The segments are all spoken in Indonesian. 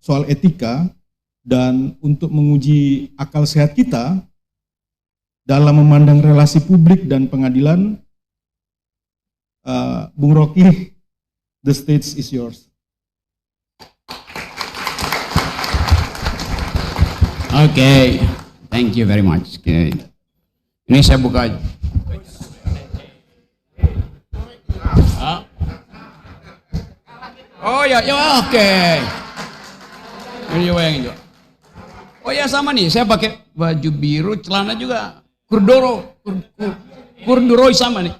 soal etika dan untuk menguji akal sehat kita dalam memandang relasi publik dan pengadilan. Bung Rocky, the stage is yours. Okay, thank you very much. Okay. Ini saya buka. Oh ya, ya oke. Ini yang itu. Oh ya sama nih, saya pakai baju biru, celana juga kurduroi sama nih.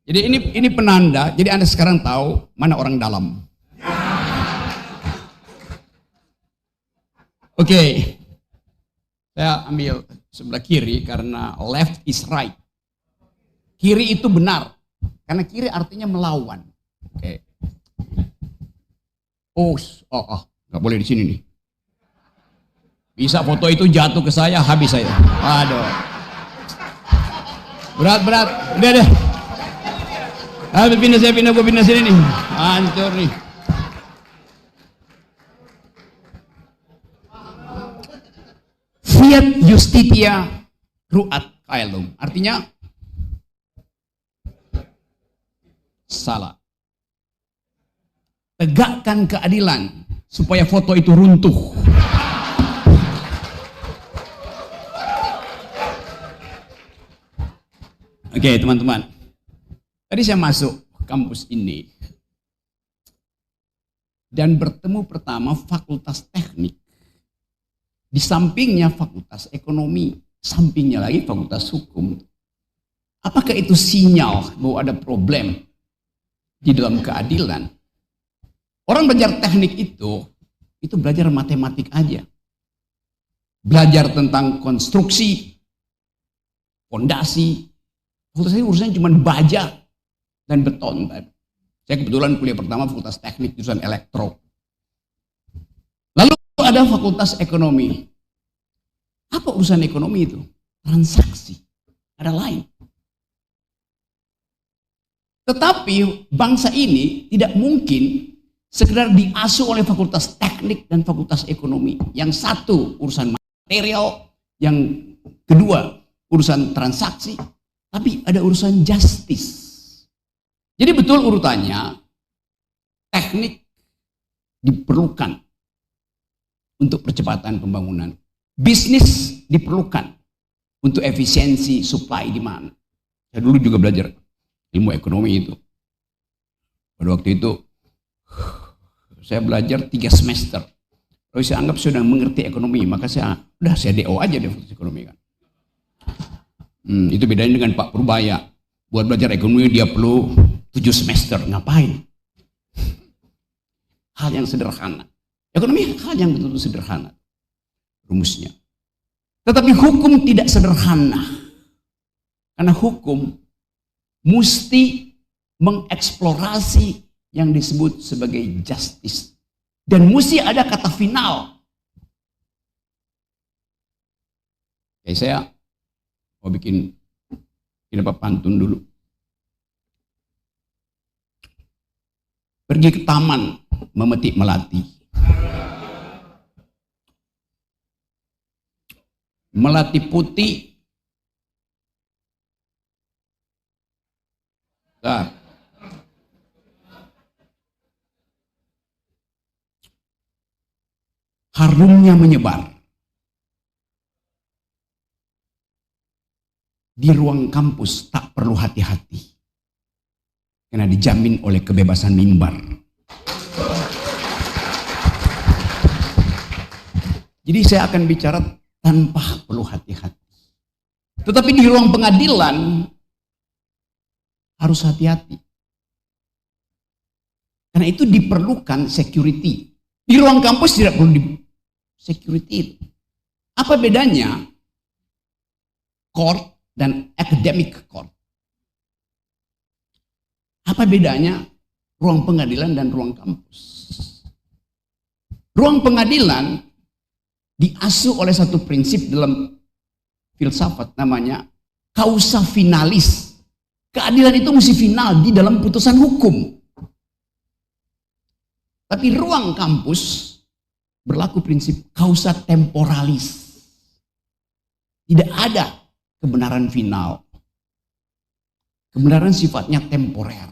Jadi ini penanda. Jadi Anda sekarang tahu mana orang dalam. Oke, saya ambil sebelah kiri karena left is right. Kiri itu benar, karena kiri artinya melawan. Oke. Oh, nggak boleh di sini nih. Bisa foto itu jatuh ke saya, habis saya. Aduh. Berat. Udah deh. Saya pindah sini nih. Hancur nih. Fiat Justitia Ruat Caelum. Artinya salah. Tegakkan keadilan supaya foto itu runtuh. Oke, teman-teman. Tadi saya masuk kampus ini dan bertemu pertama Fakultas Teknik. Di sampingnya Fakultas Ekonomi, sampingnya lagi Fakultas Hukum. Apakah itu sinyal bahwa ada problem di dalam keadilan? Orang belajar teknik itu belajar matematik aja. Belajar tentang konstruksi, fondasi. Fakultas ini urusannya cuma baja dan beton. Saya kebetulan kuliah pertama Fakultas Teknik jurusan elektro. Lalu ada Fakultas Ekonomi. Apa urusan ekonomi itu? Transaksi. Ada lain. Tetapi bangsa ini tidak mungkin sekedar diasuh oleh Fakultas Teknik dan Fakultas Ekonomi. Yang satu urusan material, yang kedua urusan transaksi, tapi ada urusan justice. Jadi betul urutannya, teknik diperlukan untuk percepatan pembangunan. Bisnis diperlukan untuk efisiensi supply demand. Saya dulu juga belajar ilmu ekonomi itu. Pada waktu itu saya belajar 3 semester. Lalu saya anggap sudah mengerti ekonomi, maka saya DO aja deh ekonomi kan. Itu bedanya dengan Pak Purbaya. Buat belajar ekonomi dia perlu 7 semester. Ngapain? Hal yang sederhana. Ekonomi hal yang betul-betul sederhana rumusnya. Tetapi hukum tidak sederhana. Karena hukum mesti mengeksplorasi yang disebut sebagai justice. Dan mesti ada kata final. Oke, saya mau bikin pantun dulu. Pergi ke taman memetik melati. Melati putih. Nah. Harumnya menyebar. Di ruang kampus tak perlu hati-hati. Karena dijamin oleh kebebasan mimbar. Jadi saya akan bicara tanpa perlu hati-hati. Tetapi di ruang pengadilan harus hati-hati. Karena itu diperlukan security. Di ruang kampus tidak perlu security. Apa bedanya court dan academic court? Apa bedanya ruang pengadilan dan ruang kampus? Ruang pengadilan diasuh oleh satu prinsip dalam filsafat namanya causa finalis. Keadilan itu mesti final di dalam putusan hukum. Tapi ruang kampus berlaku prinsip causa temporalis. Tidak ada kebenaran final. Kebenaran sifatnya temporer.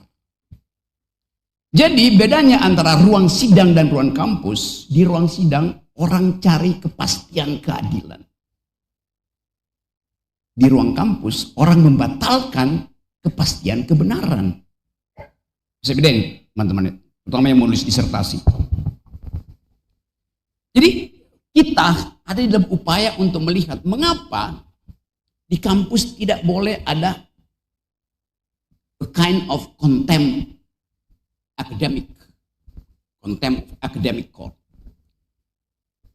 Jadi bedanya antara ruang sidang dan ruang kampus, di ruang sidang orang cari kepastian keadilan. Di ruang kampus orang membatalkan kepastian kebenaran. Bisa bedain teman-teman, terutama yang menulis disertasi. Jadi kita ada di dalam upaya untuk melihat mengapa di kampus tidak boleh ada a kind of contempt academic court.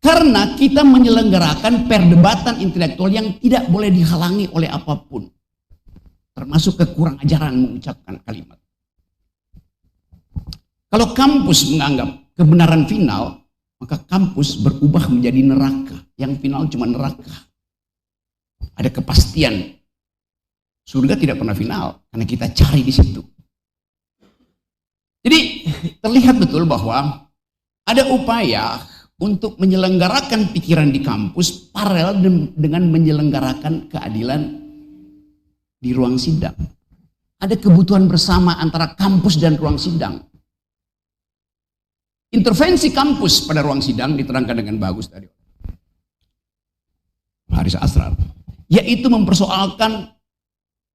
Karena kita menyelenggarakan perdebatan intelektual yang tidak boleh dihalangi oleh apapun. Termasuk kekurang ajaran mengucapkan kalimat. Kalau kampus menganggap kebenaran final, maka kampus berubah menjadi neraka. Yang final cuma neraka. Ada kepastian. Surga tidak pernah final, karena kita cari di situ. Jadi terlihat betul bahwa ada upaya untuk menyelenggarakan pikiran di kampus paralel dengan menyelenggarakan keadilan di ruang sidang. Ada kebutuhan bersama antara kampus dan ruang sidang. Intervensi kampus pada ruang sidang diterangkan dengan bagus tadi Haris Asrar, yaitu mempersoalkan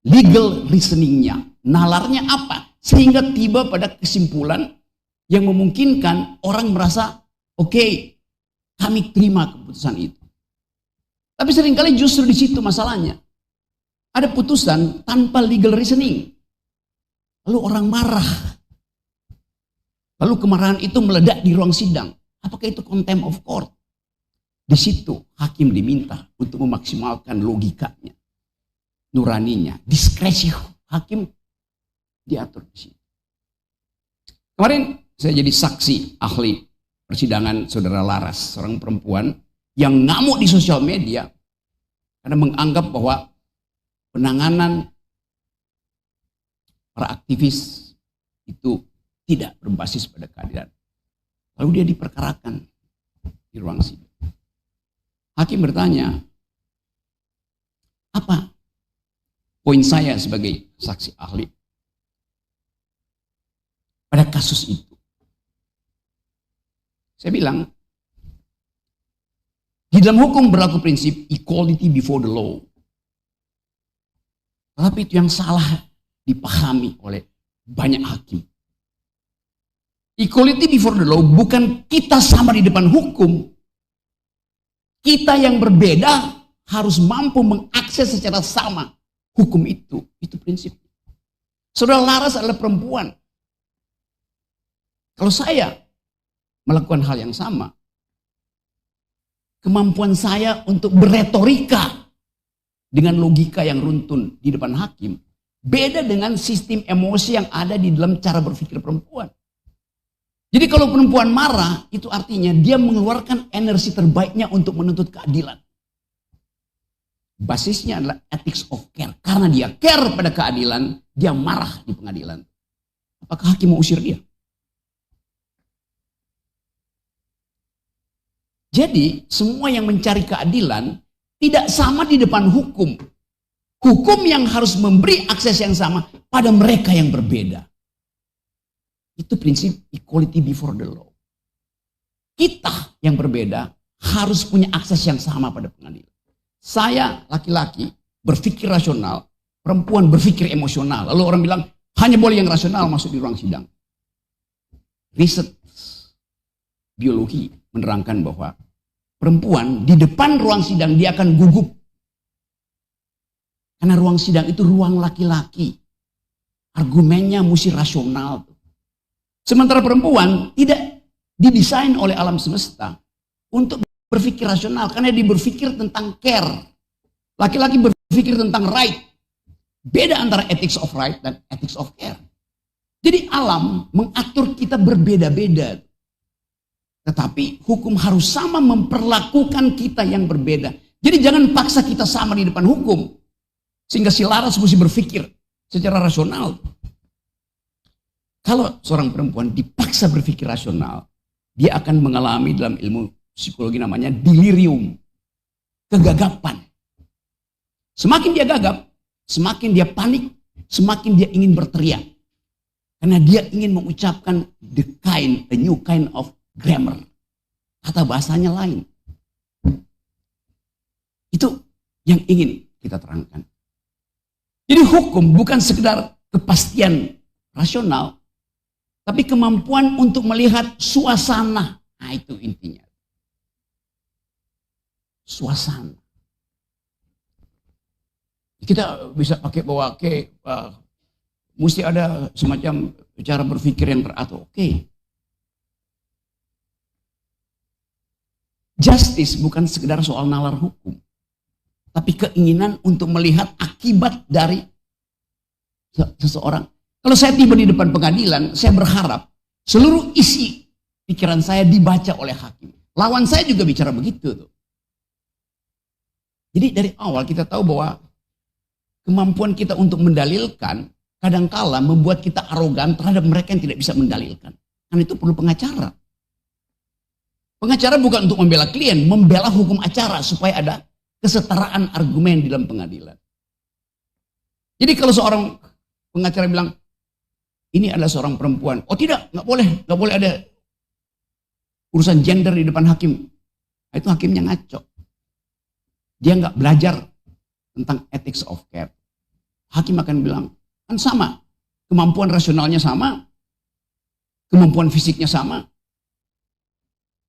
legal reasoningnya. Nalarnya apa? Sehingga tiba pada kesimpulan yang memungkinkan orang merasa oke, kami terima keputusan itu. Tapi seringkali justru di situ masalahnya. Ada putusan tanpa legal reasoning. Lalu orang marah. Lalu kemarahan itu meledak di ruang sidang. Apakah itu contempt of court? Di situ hakim diminta untuk memaksimalkan logikanya, nuraninya, diskresi hakim diatur di situ. Kemarin saya jadi saksi ahli persidangan saudara Laras, seorang perempuan yang ngamuk di sosial media karena menganggap bahwa penanganan para aktivis itu tidak berbasis pada keadilan. Lalu dia diperkarakan di ruang sidang. Hakim bertanya, apa poin saya sebagai saksi ahli pada kasus itu? Saya bilang, di dalam hukum berlaku prinsip equality before the law. Tapi itu yang salah dipahami oleh banyak hakim. Equality before the law bukan kita sama di depan hukum. Kita yang berbeda harus mampu mengakses secara sama hukum itu. Itu prinsip. Saudara Laras adalah perempuan. Kalau saya melakukan hal yang sama, kemampuan saya untuk berretorika dengan logika yang runtun di depan hakim beda dengan sistem emosi yang ada di dalam cara berpikir perempuan. Jadi kalau perempuan marah, itu artinya dia mengeluarkan energi terbaiknya untuk menuntut keadilan. Basisnya adalah ethics of care. Karena dia care pada keadilan, dia marah di pengadilan. Apakah hakim mau usir dia? Jadi semua yang mencari keadilan tidak sama di depan hukum. Hukum yang harus memberi akses yang sama pada mereka yang berbeda. Itu prinsip equality before the law. Kita yang berbeda harus punya akses yang sama pada pengadilan. Saya laki-laki berpikir rasional, perempuan berpikir emosional. Lalu orang bilang hanya boleh yang rasional masuk di ruang sidang. Riset biologi menerangkan bahwa perempuan di depan ruang sidang dia akan gugup. Karena ruang sidang itu ruang laki-laki. Argumennya mesti rasional. Sementara perempuan tidak didesain oleh alam semesta untuk berpikir rasional. Karena dia berpikir tentang care. Laki-laki berpikir tentang right. Beda antara ethics of right dan ethics of care. Jadi alam mengatur kita berbeda-beda. Tetapi hukum harus sama memperlakukan kita yang berbeda. Jadi jangan paksa kita sama di depan hukum. Sehingga si Laras mesti berpikir secara rasional. Kalau seorang perempuan dipaksa berpikir rasional, dia akan mengalami dalam ilmu psikologi namanya delirium, kegagapan. Semakin dia gagap, semakin dia panik, semakin dia ingin berteriak. Karena dia ingin mengucapkan a new kind of grammar. Kata bahasanya lain. Itu yang ingin kita terangkan. Jadi hukum bukan sekedar kepastian rasional, tapi kemampuan untuk melihat suasana. Nah, itu intinya. Suasana. Kita bisa pakai bahwa mesti ada semacam cara berpikir yang teratur. Oke. Justice bukan sekedar soal nalar hukum, tapi keinginan untuk melihat akibat dari seseorang. Kalau saya tiba di depan pengadilan, saya berharap seluruh isi pikiran saya dibaca oleh hakim. Lawan saya juga bicara begitu tuh. Jadi dari awal kita tahu bahwa kemampuan kita untuk mendalilkan kadangkala membuat kita arogan terhadap mereka yang tidak bisa mendalilkan. Karena itu perlu pengacara. Pengacara bukan untuk membela klien, membela hukum acara supaya ada kesetaraan argumen di dalam pengadilan. Jadi kalau seorang pengacara bilang, ini adalah seorang perempuan. Oh tidak, nggak boleh ada urusan gender di depan hakim. Itu hakimnya ngaco. Dia nggak belajar tentang ethics of care. Hakim akan bilang, kan sama, kemampuan rasionalnya sama, kemampuan fisiknya sama.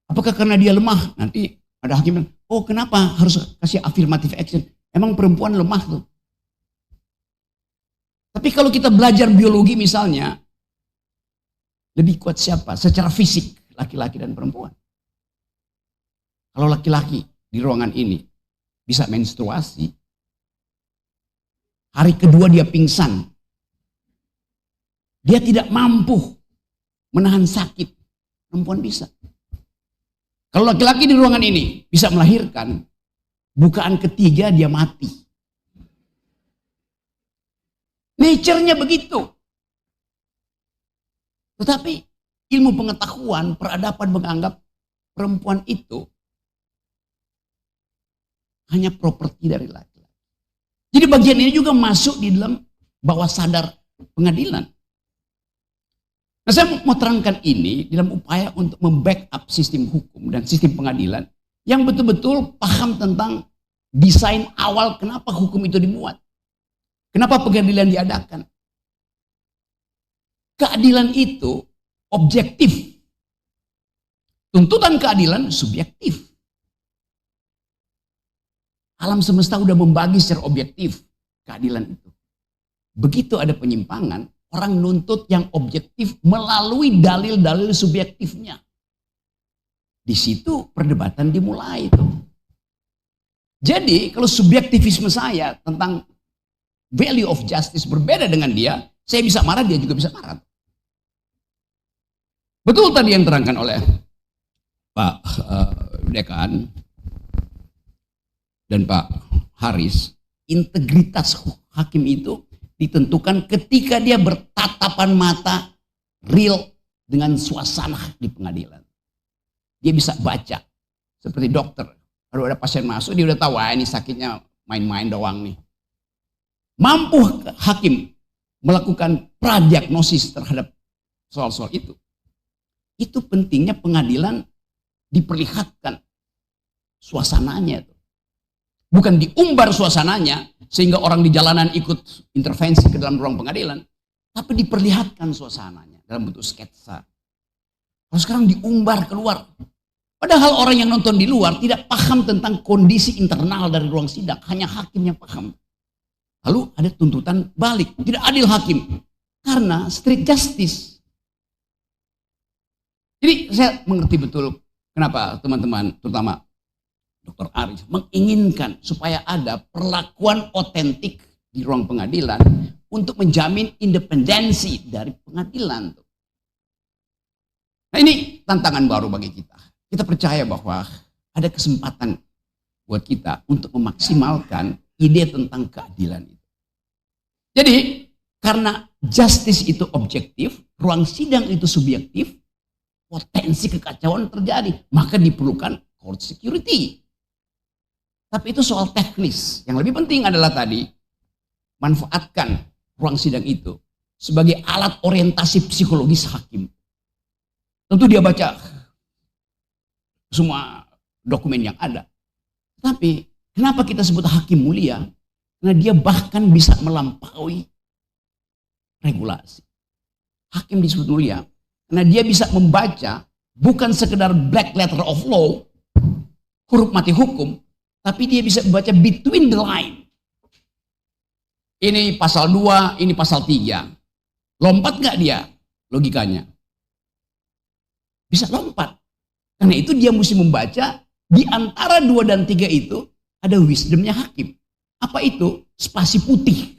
Apakah karena dia lemah? Nanti ada hakim yang, oh kenapa harus kasih affirmative action? Emang perempuan lemah tuh. Tapi kalau kita belajar biologi misalnya, lebih kuat siapa? Secara fisik, laki-laki dan perempuan. Kalau laki-laki di ruangan ini bisa menstruasi, hari kedua dia pingsan. Dia tidak mampu menahan sakit. Perempuan bisa. Kalau laki-laki di ruangan ini bisa melahirkan, bukaan ketiga dia mati. Nature-nya begitu. Tetapi ilmu pengetahuan, peradaban menganggap perempuan itu hanya properti dari laki-laki. Jadi bagian ini juga masuk di dalam bawah sadar pengadilan. Nah, saya mau terangkan ini dalam upaya untuk membackup sistem hukum dan sistem pengadilan yang betul-betul paham tentang desain awal kenapa hukum itu dibuat. Kenapa pengadilan diadakan. Keadilan itu objektif. Tuntutan keadilan subjektif. Alam semesta udah membagi secara objektif keadilan itu. Begitu ada penyimpangan, orang nuntut yang objektif melalui dalil-dalil subjektifnya. Di situ perdebatan dimulai itu. Jadi kalau subjektivisme saya tentang value of justice berbeda dengan dia, saya bisa marah, dia juga bisa marah. Betul tadi yang terangkan oleh Pak Dekan dan Pak Haris, integritas hakim itu ditentukan ketika dia bertatapan mata real dengan suasana di pengadilan. Dia bisa baca, seperti dokter. Kalau ada pasien masuk, dia udah tahu, ini sakitnya main-main doang nih. Mampu hakim melakukan pradiagnosis terhadap soal-soal itu. Itu pentingnya pengadilan diperlihatkan suasananya. Bukan diumbar suasananya sehingga orang di jalanan ikut intervensi ke dalam ruang pengadilan. Tapi diperlihatkan suasananya dalam bentuk sketsa. Kalau sekarang diumbar keluar. Padahal orang yang nonton di luar tidak paham tentang kondisi internal dari ruang sidang. Hanya hakim yang paham. Lalu ada tuntutan balik. Tidak adil hakim. Karena strict justice. Jadi saya mengerti betul kenapa teman-teman, terutama Dr. Arif, menginginkan supaya ada perlakuan otentik di ruang pengadilan untuk menjamin independensi dari pengadilan. Nah ini tantangan baru bagi kita. Kita percaya bahwa ada kesempatan buat kita untuk memaksimalkan ide tentang keadilan itu. Jadi karena justice itu objektif, ruang sidang itu subjektif, potensi kekacauan terjadi, maka diperlukan court security. Tapi itu soal teknis. Yang lebih penting adalah tadi, manfaatkan ruang sidang itu sebagai alat orientasi psikologis hakim. Tentu dia baca semua dokumen yang ada. Tapi kenapa kita sebut hakim mulia? Karena dia bahkan bisa melampaui regulasi. Hakim disebut mulia karena dia bisa membaca bukan sekedar black letter of law, huruf mati hukum, tapi dia bisa membaca between the line. Ini pasal 2, ini pasal 3. Lompat nggak dia logikanya? Bisa lompat. Karena itu dia mesti membaca di antara 2 dan 3 itu ada wisdomnya hakim. Apa itu? Spasi putih.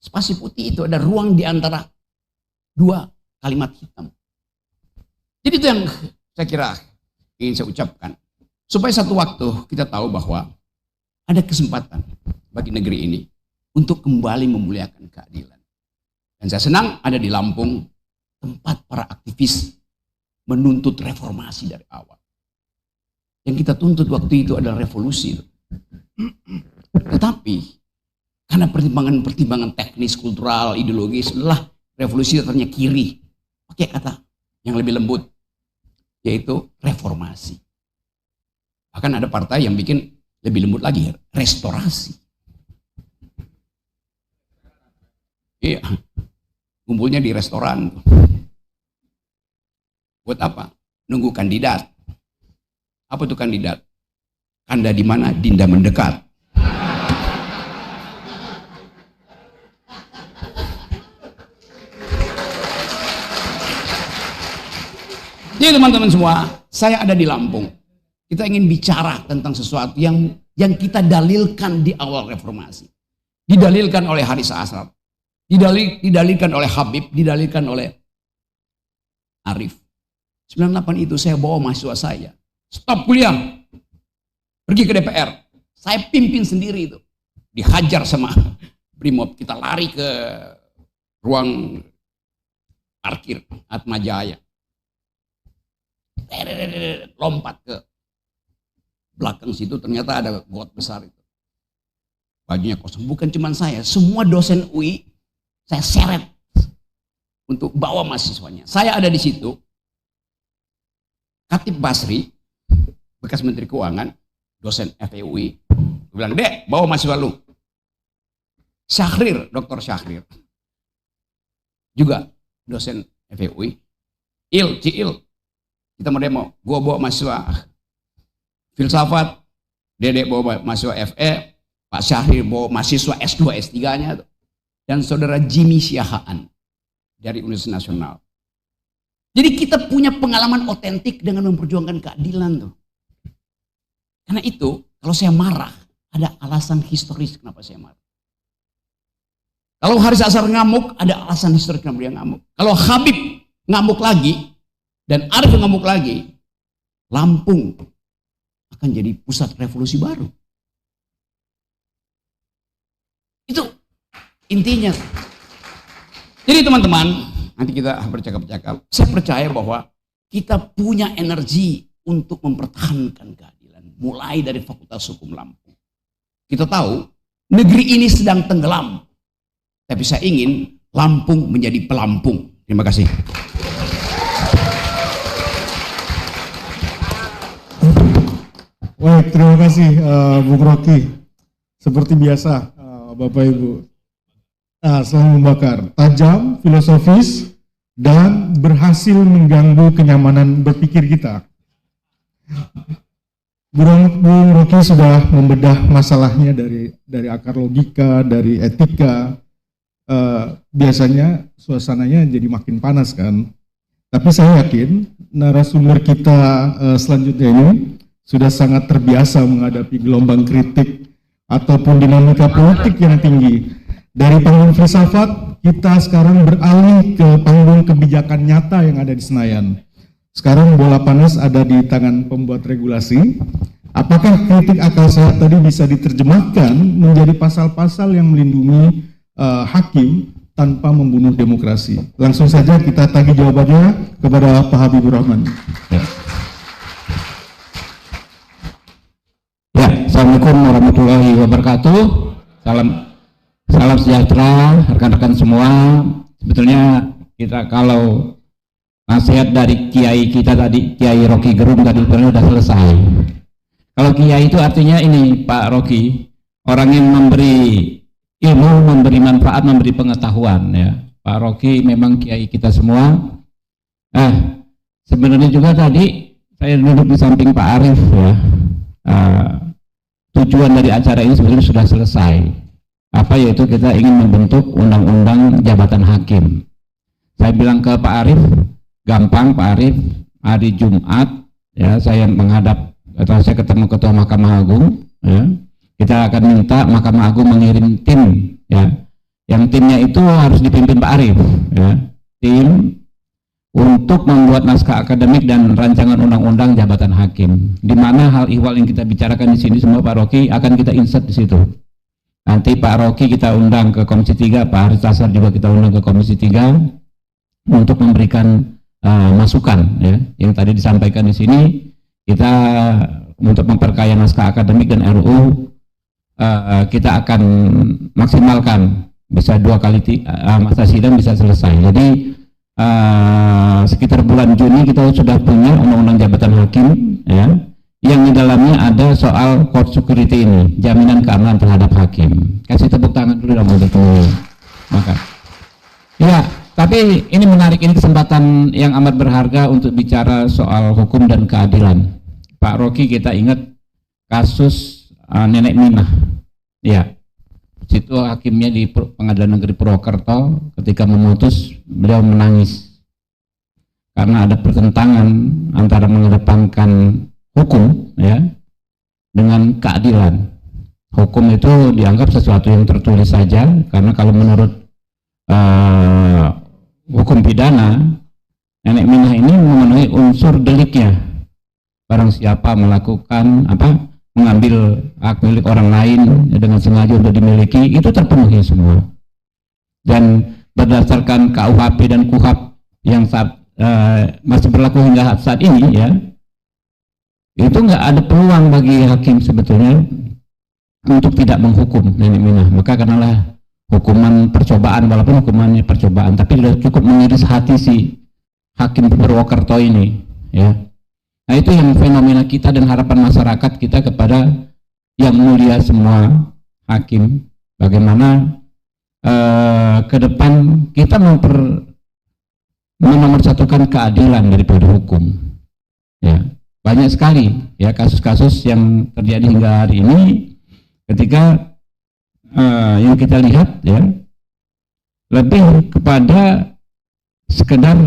Spasi putih itu ada ruang di antara 2 kalimat hitam. Jadi itu yang saya kira ingin saya ucapkan. Supaya satu waktu kita tahu bahwa ada kesempatan bagi negeri ini untuk kembali memuliakan keadilan. Dan saya senang ada di Lampung tempat para aktivis menuntut reformasi dari awal. Yang kita tuntut waktu itu adalah revolusi. Tetapi karena pertimbangan-pertimbangan teknis, kultural, ideologis adalah revolusi datangnya kiri. Pakai kata yang lebih lembut, yaitu reformasi. Bahkan ada partai yang bikin lebih lembut lagi, restorasi. Iya, kumpulnya di restoran. Buat apa? Nunggu kandidat. Apa itu kandidat? Anda di mana? Dinda mendekat. Jadi teman-teman semua, saya ada di Lampung. Kita ingin bicara tentang sesuatu yang kita dalilkan di awal reformasi. Didalilkan oleh Haris Asrar. Didalilkan oleh Habib, didalilkan oleh Arif. 98 itu saya bawa mahasiswa saya. Stop kuliah. Pergi ke DPR. Saya pimpin sendiri itu. Dihajar sama Brimob. Kita lari ke ruang parkir Atma Jaya. Lompat ke belakang situ, ternyata ada got besar itu. Bajunya kosong. Bukan cuma saya, semua dosen UI saya seret untuk bawa mahasiswanya. Saya ada di situ. Khatib Basri, bekas Menteri Keuangan, dosen FEUI, bilang, "Dek, bawa mahasiswa lu." Syahrir, Dr. Syahrir, juga dosen FEUI. Ciil, kita mau demo, gua bawa mahasiswa filsafat, Dedek bawa mahasiswa FE, Pak Syahrir bawa mahasiswa S2, S3-nya, dan saudara Jimmy Siahaan dari Universitas Nasional. Jadi kita punya pengalaman otentik dengan memperjuangkan keadilan tuh. Karena itu, kalau saya marah, ada alasan historis kenapa saya marah. Kalau Haris Asrar ngamuk, ada alasan historis kenapa dia ngamuk. Kalau Habib ngamuk lagi, dan Arif ngamuk lagi, Lampung akan jadi pusat revolusi baru. Itu intinya. Jadi teman-teman, nanti kita bercakap-cakap. Saya percaya bahwa kita punya energi untuk mempertahankan keadilan. Mulai dari Fakultas Hukum Lampung. Kita tahu negeri ini sedang tenggelam. Tapi saya ingin Lampung menjadi pelampung. Terima kasih. Baik, terima kasih Bung Rocky. Seperti biasa, Bapak Ibu, selalu membakar, tajam, filosofis, dan berhasil mengganggu kenyamanan berpikir kita. Bung Rocky sudah membedah masalahnya dari akar logika, dari etika. Biasanya suasananya jadi makin panas kan. Tapi saya yakin narasumber kita selanjutnya ini sudah sangat terbiasa menghadapi gelombang kritik ataupun dinamika politik yang tinggi. Dari panggung filsafat, kita sekarang beralih ke panggung kebijakan nyata yang ada di Senayan. Sekarang bola panas ada di tangan pembuat regulasi. Apakah kritik akal sehat tadi bisa diterjemahkan menjadi pasal-pasal yang melindungi hakim tanpa membunuh demokrasi? Langsung saja kita tagih jawabannya kepada Pak Habibur Rahman. Ya, Assalamualaikum warahmatullahi wabarakatuh. Salam sejahtera rekan-rekan semua. Sebetulnya kita kalau nasihat dari kiai kita tadi, Kiai Rocky Gerung tadi sebenarnya sudah selesai. Kalau kiai itu artinya ini Pak Rocky, orang yang memberi ilmu, memberi manfaat, memberi pengetahuan ya. Pak Rocky memang kiai kita semua. Sebenarnya juga tadi saya duduk di samping Pak Arief ya. Tujuan dari acara ini sebenarnya sudah selesai. Apa yaitu kita ingin membentuk undang-undang jabatan hakim. Saya bilang ke Pak Arief, gampang Pak Arief, hari Jumat ya saya menghadap atau saya ketemu Ketua Mahkamah Agung ya. Kita akan minta Mahkamah Agung mengirim tim ya. Yang timnya itu harus dipimpin Pak Arief ya. Tim untuk membuat naskah akademik dan rancangan undang-undang jabatan hakim. Di mana hal ihwal yang kita bicarakan di sini semua Pak Rocky akan kita insert di situ. Nanti Pak Rocky kita undang ke Komisi 3, Pak Haris Tasar juga kita undang ke Komisi 3 untuk memberikan masukan ya. Yang tadi disampaikan di sini kita untuk memperkaya naskah akademik dan RUU kita akan maksimalkan bisa 2 kali masa sidang bisa selesai. Jadi sekitar bulan Juni kita sudah punya undang-undang jabatan hakim ya, yang di dalamnya ada soal court security ini, jaminan keamanan terhadap hakim. Kasih tepuk tangan dulu dong untuk maka. Ya, tapi ini menarik, ini kesempatan yang amat berharga untuk bicara soal hukum dan keadilan. Pak Rocky, kita ingat kasus Nenek Minah. Ya. Situ hakimnya di Pengadilan Negeri Purwokerto ketika memutus beliau menangis karena ada pertentangan antara mengedepankan hukum ya dengan keadilan. Hukum itu dianggap sesuatu yang tertulis saja, karena kalau menurut hukum pidana Nenek Minah ini memenuhi unsur deliknya. Barang siapa melakukan mengambil hak milik orang lain dengan sengaja untuk dimiliki, itu terpenuhi semua. Dan berdasarkan KUHP dan KUHAP yang masih berlaku hingga saat ini ya, itu nggak ada peluang bagi hakim sebetulnya untuk tidak menghukum Nenek Minah. Maka karenalah hukuman percobaan, walaupun hukumannya percobaan, tapi sudah cukup mengiris hati si hakim Purwokerto ini ya. Nah, itu yang fenomena kita dan harapan masyarakat kita kepada yang mulia semua hakim, bagaimana ke depan kita menomorsatukan keadilan daripada hukum ya. Banyak sekali ya kasus-kasus yang terjadi hingga hari ini ketika yang kita lihat ya lebih kepada sekedar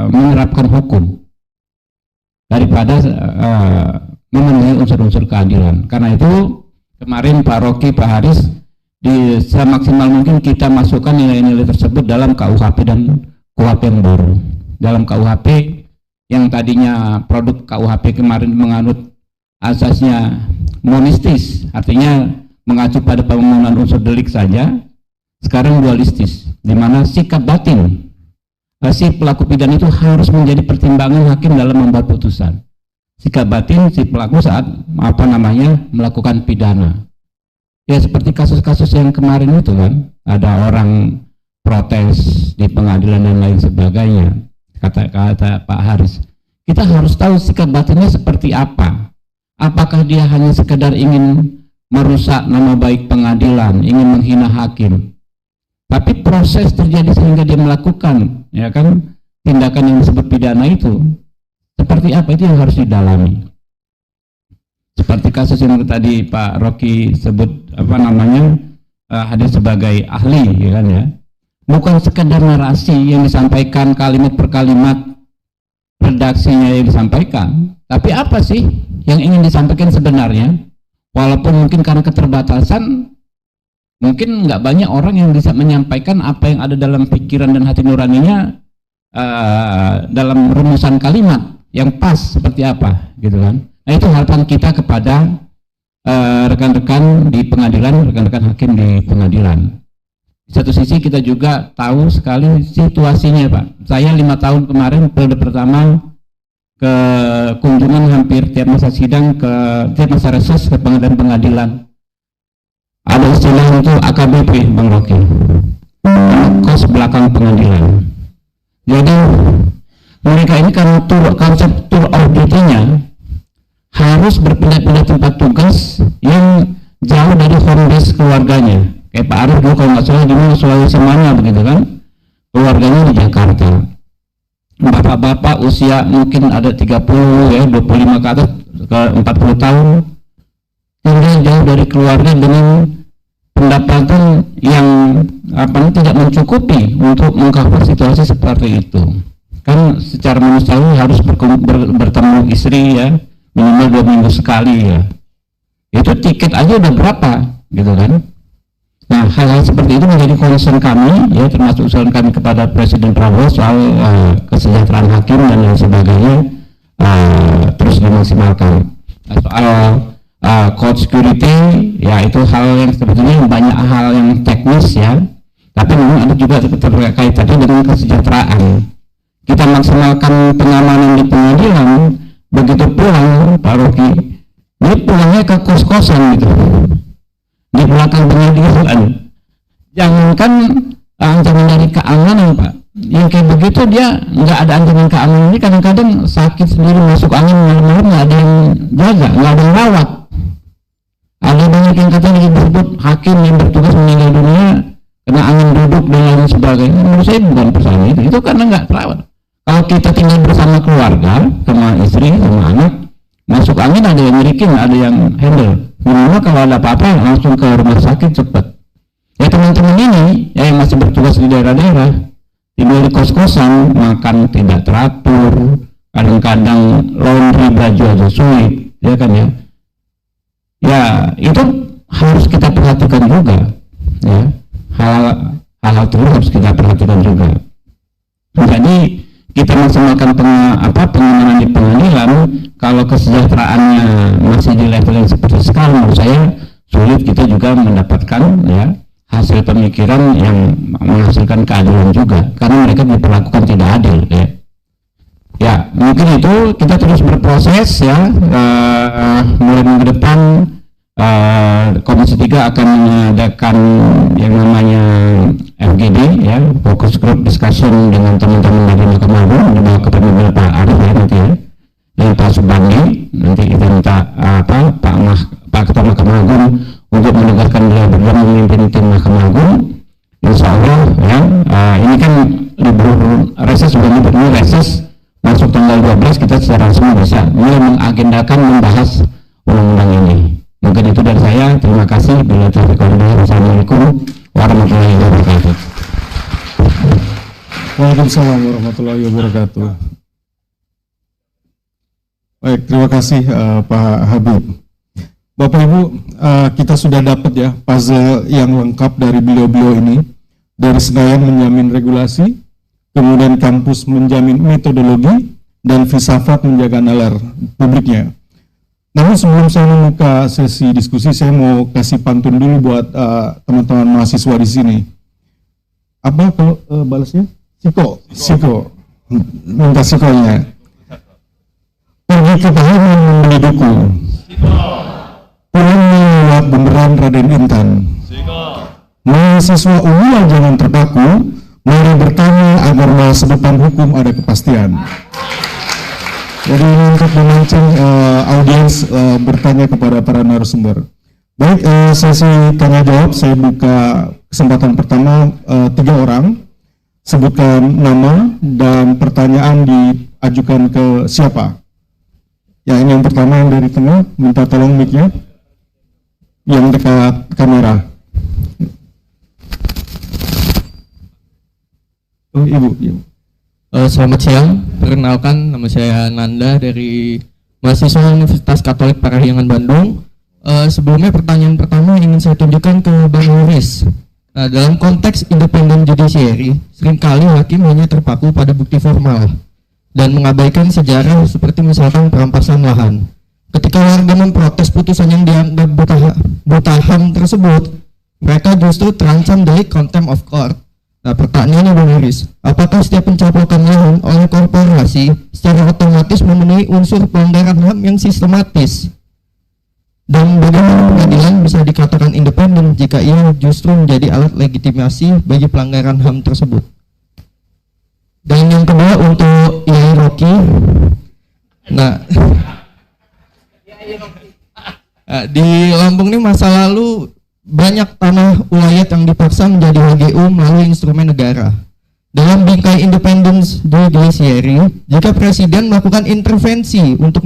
menerapkan hukum daripada memenuhi unsur-unsur keadilan. Karena itu kemarin Pak Rocky, Pak Haris, semaksimal mungkin kita masukkan nilai-nilai tersebut dalam KUHP dan KUHP yang baru. Dalam KUHP yang tadinya produk KUHP kemarin menganut asasnya monistis, artinya mengacu pada pembangunan unsur delik saja, sekarang dualistis, di mana sikap batin si pelaku pidana itu harus menjadi pertimbangan hakim dalam membuat putusan. Sikap batin si pelaku saat melakukan pidana. Ya seperti kasus-kasus yang kemarin itu kan, ada orang protes di pengadilan dan lain sebagainya. Kata Pak Haris, kita harus tahu sikap batinnya seperti apa. Apakah dia hanya sekedar ingin merusak nama baik pengadilan, ingin menghina hakim, tapi proses terjadi sehingga dia melakukan ya kan tindakan yang disebut pidana itu seperti apa, itu yang harus didalami. Seperti kasus yang tadi Pak Rocky sebut hadir sebagai ahli ya kan ya, bukan sekedar narasi yang disampaikan kalimat per kalimat, redaksinya yang disampaikan, tapi apa sih yang ingin disampaikan sebenarnya. Walaupun mungkin karena keterbatasan, mungkin nggak banyak orang yang bisa menyampaikan apa yang ada dalam pikiran dan hati nuraninya dalam rumusan kalimat yang pas seperti apa, gitu kan. Nah, itu harapan kita kepada rekan-rekan di pengadilan, rekan-rekan hakim di pengadilan. Di satu sisi kita juga tahu sekali situasinya, Pak. Saya 5 tahun kemarin periode pertama ke kunjungan hampir tiap masa sidang, ke tiap masa reses ke pengadilan. Ada istilah itu AKBP, Bang Rocky, kos belakang pengadilan. Jadi mereka ini karena konsep tour of duty-nya harus berpindah-pindah tempat tugas yang jauh dari home base keluarganya. Kayak Pak Arief dulu kalau nggak salah di mana, Sulawesi mana begitu kan, keluarganya di Jakarta. Bapak-bapak usia mungkin ada 30 ya, 25 ke atas ke 40 tahun, tinggal jauh dari keluarga dengan pendapatan yang tidak mencukupi untuk mengcover situasi seperti itu. Kan secara manusiawi harus bertemu istri ya minimal 2 minggu sekali ya. Itu tiket aja udah berapa gitu kan. Nah, hal-hal seperti itu menjadi concern kami ya, termasuk usulan kami kepada Presiden Prabowo soal kesejahteraan hakim dan lain sebagainya terus dimaksimalkan. Soal code security ya, itu hal yang sebetulnya banyak hal yang teknis ya, tapi memang ada juga terkait tadi dengan kesejahteraan. Kita maksimalkan pengamanan di pengadilan, begitu pulang Pak Rocky, dia pulangnya ke kos-kosan gitu di belakang pengadilan. Jangankan ancaman dari keamanan, Pak, yang kayak begitu dia nggak ada ancaman keamanan. Ini kadang-kadang sakit sendiri, masuk angin malam-malam nggak ada yang jaga, nggak ada yang rawat. Ada banyak yang katanya disebut hakim yang bertugas meninggal dunia kena angin duduk dan lain sebagainya. Menurut saya bukan persoalan itu karena nggak terawat. Kalau kita tinggal bersama keluarga, sama istri, sama anak, masuk angin ada yang ngirikin, ada yang handle. Minimal kalau ada apa-apa langsung ke rumah sakit cepat. Ya teman-teman ini ya, yang masih bertugas di daerah-daerah, tidur di kos-kosan, makan tidak teratur, kadang-kadang laundry baju aja sulit, ya kan ya. Ya itu harus kita perhatikan juga, ya. Hal-hal itu harus kita perhatikan juga. Jadi kita maksimalkan pengamanan di pengadilan. Kalau kesejahteraannya masih di level yang seperti sekarang, menurut saya sulit kita juga mendapatkan ya hasil pemikiran yang menghasilkan keadilan juga, karena mereka diperlakukan tidak adil ya. Ya mungkin itu kita terus berproses ya. Mulai minggu depan Komisi 3 akan mengadakan yang namanya FGD ya, Focus Group Discussion dengan teman-teman dari Mahkamah Agung, di bawah kepemimpinan Pak Arief ya nanti ya, dan Pak Subandi. Nanti kita minta Pak Ketua Mahkamah Agung untuk menegaskan beliau berdua memimpin tim Mahkamah Agung. Insya Allah ya, ini kan libur reses, sudah libur reses masuk tanggal 12, kita secara resmi bisa mulai mengagendakan membahas undang-undang ini. Mungkin itu dari saya. Terima kasih. Bila Assalamualaikum warahmatullahi wabarakatuh. Waalaikumsalam warahmatullahi wabarakatuh. Baik, terima kasih Pak Habib. Bapak Ibu, kita sudah dapat ya puzzle yang lengkap dari beliau-beliau ini. Dari Senayan menjamin regulasi, kemudian kampus menjamin metodologi, dan filsafat menjaga nalar publiknya. Namun sebelum saya membuka sesi diskusi, saya mau kasih pantun dulu buat teman-teman mahasiswa di sini. Apa kalau balasnya? Siko. Minta sikonya. Pergi ke tahanan membeli buku. Pulang melewat beneran Raden Intan. Mahasiswa UIA jangan terpaku, mari bertanya agar masa depan hukum ada kepastian. Jadi untuk memancing audiens bertanya kepada para narasumber. Baik, sesi tanya jawab, saya buka kesempatan pertama 3 orang. Sebutkan nama dan pertanyaan diajukan ke siapa. Ya, ini yang pertama yang dari tengah, minta tolong mic-nya yang dekat kamera. Oh, Ibu. Selamat siang, perkenalkan nama saya Nanda dari mahasiswa Universitas Katolik Parahyangan Bandung. Sebelumnya pertanyaan pertama ingin saya tunjukkan ke Bang Yoris. Nah, dalam konteks independent judiciary, seringkali hakim hanya terpaku pada bukti formal dan mengabaikan sejarah seperti misalkan perampasan lahan. Ketika warga memprotes putusan yang dianggap buta HAM tersebut, mereka justru terancam dari contempt of court. Nah, pertanyaannya Bang Haris, apakah setiap pencapokan lahan oleh korporasi secara otomatis memenuhi unsur pelanggaran HAM yang sistematis? Dan bagaimana pengadilan bisa dikatakan independen jika ia justru menjadi alat legitimasi bagi pelanggaran HAM tersebut? Dan yang kedua untuk Yai Rocky, nah di Lampung ini masa lalu banyak tanah ulayat yang dipaksa menjadi HGU melalui instrumen negara. Dalam bingkai independence judiciary, jika presiden melakukan intervensi untuk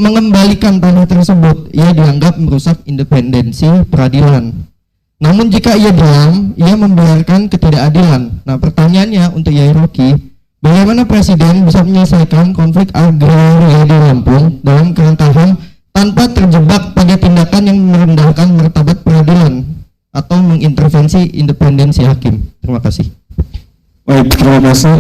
mengembalikan tanah tersebut, ia dianggap merusak independensi peradilan. Namun jika ia diam, ia membiarkan ketidakadilan. Nah, pertanyaannya untuk Yai Rocky, bagaimana presiden bisa menyelesaikan konflik agraria di Lampung dalam kerangka HAM tanpa terjebak pada tindakan yang merendahkan martabat peradilan atau mengintervensi independensi hakim? Terima kasih. Baik, terima kasih.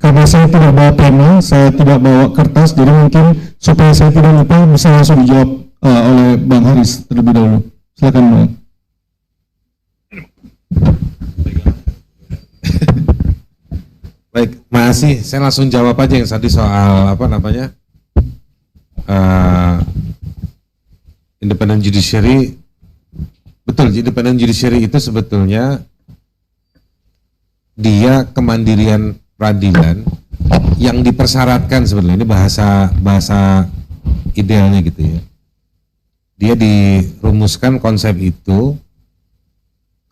Karena saya tidak bawa pena, saya tidak bawa kertas, jadi mungkin supaya saya tidak lupa bisa langsung dijawab oleh Bang Haris terlebih dahulu. Silakan Bang. Baik, makasih. Saya langsung jawab aja yang tadi soal apa namanya independent judiciary. Betul, independent judiciary itu sebetulnya dia kemandirian peradilan yang dipersyaratkan sebetulnya. Ini bahasa idealnya gitu ya. Dia dirumuskan konsep itu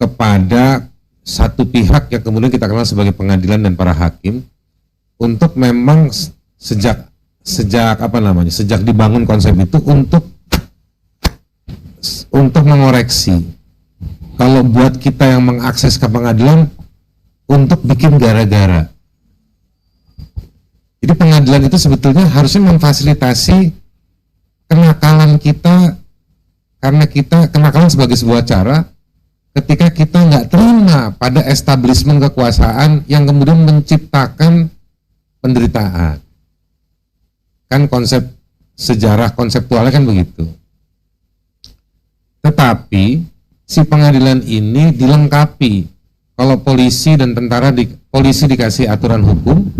kepada satu pihak yang kemudian kita kenal sebagai pengadilan dan para hakim, untuk memang sejak dibangun konsep itu untuk mengoreksi. Kalau buat kita yang mengakses ke pengadilan, untuk bikin gara-gara. Jadi pengadilan itu sebetulnya harusnya memfasilitasi kenakalan kita, karena kita kenakalan sebagai sebuah cara ketika kita nggak terima pada establishment kekuasaan yang kemudian menciptakan penderitaan. Kan konsep sejarah konseptualnya kan begitu. Tetapi si pengadilan ini dilengkapi. Kalau polisi dan tentara, polisi dikasih aturan hukum,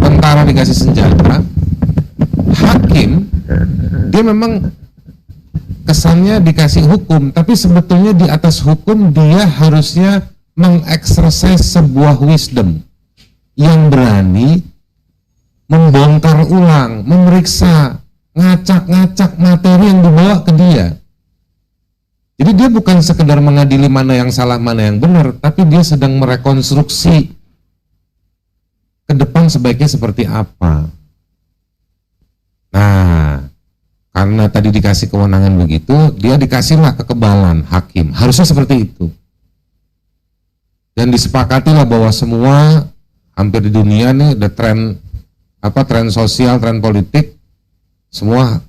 tentara dikasih senjata, hakim dia memang kesannya dikasih hukum, tapi sebetulnya di atas hukum dia harusnya mengeksersis sebuah wisdom yang berani membongkar ulang, memeriksa, ngacak-ngacak materi yang dibawa ke dia. Jadi dia bukan sekedar mengadili mana yang salah, mana yang benar, tapi dia sedang merekonstruksi ke depan sebaiknya seperti apa. Nah, karena tadi dikasih kewenangan begitu, dia dikasihlah kekebalan hakim. Harusnya seperti itu. Dan disepakatilah bahwa semua hampir di dunia nih ada tren sosial, tren politik, semua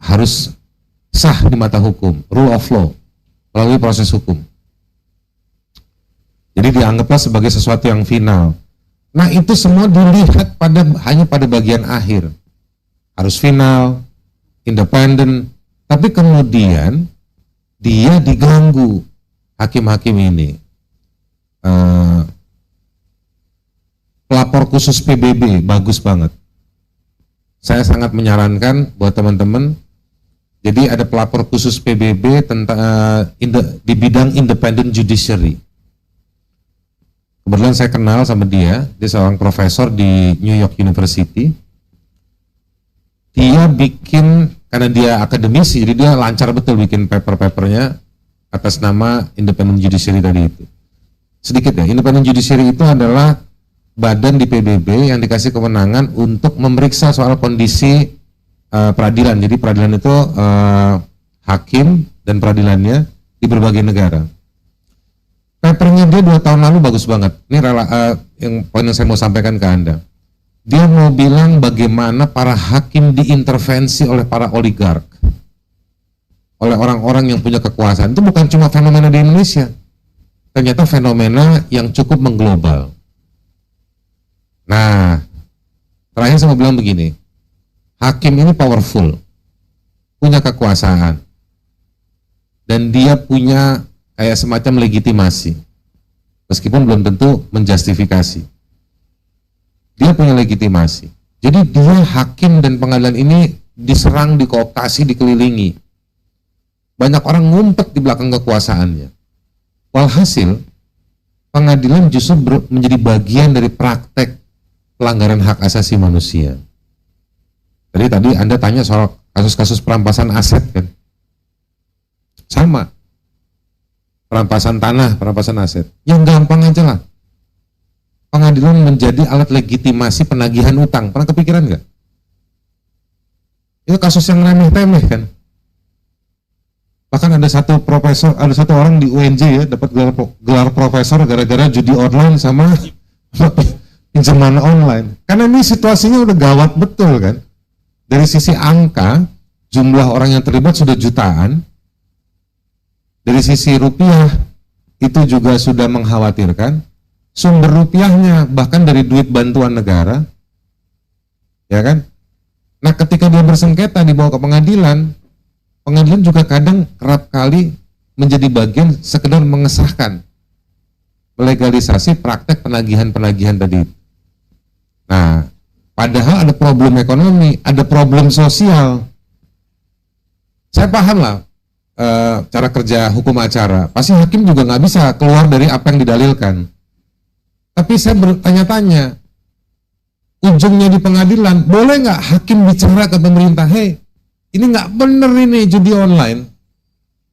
harus sah di mata hukum, rule of law, melalui proses hukum. Jadi dianggaplah sebagai sesuatu yang final. Nah, itu semua dilihat hanya pada bagian akhir. Harus final, independen, tapi kemudian dia diganggu hakim-hakim ini. Pelapor khusus PBB bagus banget. Saya sangat menyarankan buat teman-teman. Jadi ada pelapor khusus PBB di bidang independent judiciary. Kebetulan saya kenal sama dia seorang profesor di New York University. Dia bikin, karena dia akademisi, jadi dia lancar betul bikin paper-papernya atas nama independent judiciary tadi itu. Sedikit ya, independent judiciary itu adalah badan di PBB yang dikasih kewenangan untuk memeriksa soal kondisi peradilan. Jadi peradilan itu hakim dan peradilannya di berbagai negara. Papernya dia 2 tahun lalu bagus banget. Ini yang poin yang saya mau sampaikan ke Anda. Dia mau bilang bagaimana para hakim diintervensi oleh para oligark, oleh orang-orang yang punya kekuasaan. Itu bukan cuma fenomena di Indonesia, ternyata fenomena yang cukup mengglobal. Nah, terakhir saya mau bilang begini, hakim ini powerful, punya kekuasaan, dan dia punya kayak semacam legitimasi. Meskipun belum tentu menjustifikasi. Dia punya legitimasi. Jadi dia hakim dan pengadilan ini diserang, dikooptasi, dikelilingi. Banyak orang ngumpet di belakang kekuasaannya. Walhasil, pengadilan justru menjadi bagian dari praktek pelanggaran hak asasi manusia. Jadi tadi Anda tanya soal kasus-kasus perampasan aset kan? Sama. Perampasan tanah, perampasan aset. Yang gampang aja lah. Pengadilan menjadi alat legitimasi penagihan utang. Pernah kepikiran nggak? Itu kasus yang remeh-temeh kan? Bahkan ada satu orang di UNJ ya dapat gelar profesor gara-gara judi online sama pinjaman online. Karena ini situasinya udah gawat betul kan? Dari sisi angka, jumlah orang yang terlibat sudah jutaan. Dari sisi rupiah, itu juga sudah mengkhawatirkan. Sumber rupiahnya, bahkan dari duit bantuan negara. Ya kan? Nah ketika dia bersengketa dibawa ke pengadilan, pengadilan juga kadang kerap kali menjadi bagian sekedar mengesahkan melegalisasi praktek penagihan-penagihan tadi. Nah, padahal ada problem ekonomi, ada problem sosial. Saya paham lah cara kerja hukum acara. Pasti hakim juga nggak bisa keluar dari apa yang didalilkan. Tapi saya bertanya-tanya, ujungnya di pengadilan, boleh nggak hakim bicara ke pemerintah, hey, ini nggak bener ini judi online,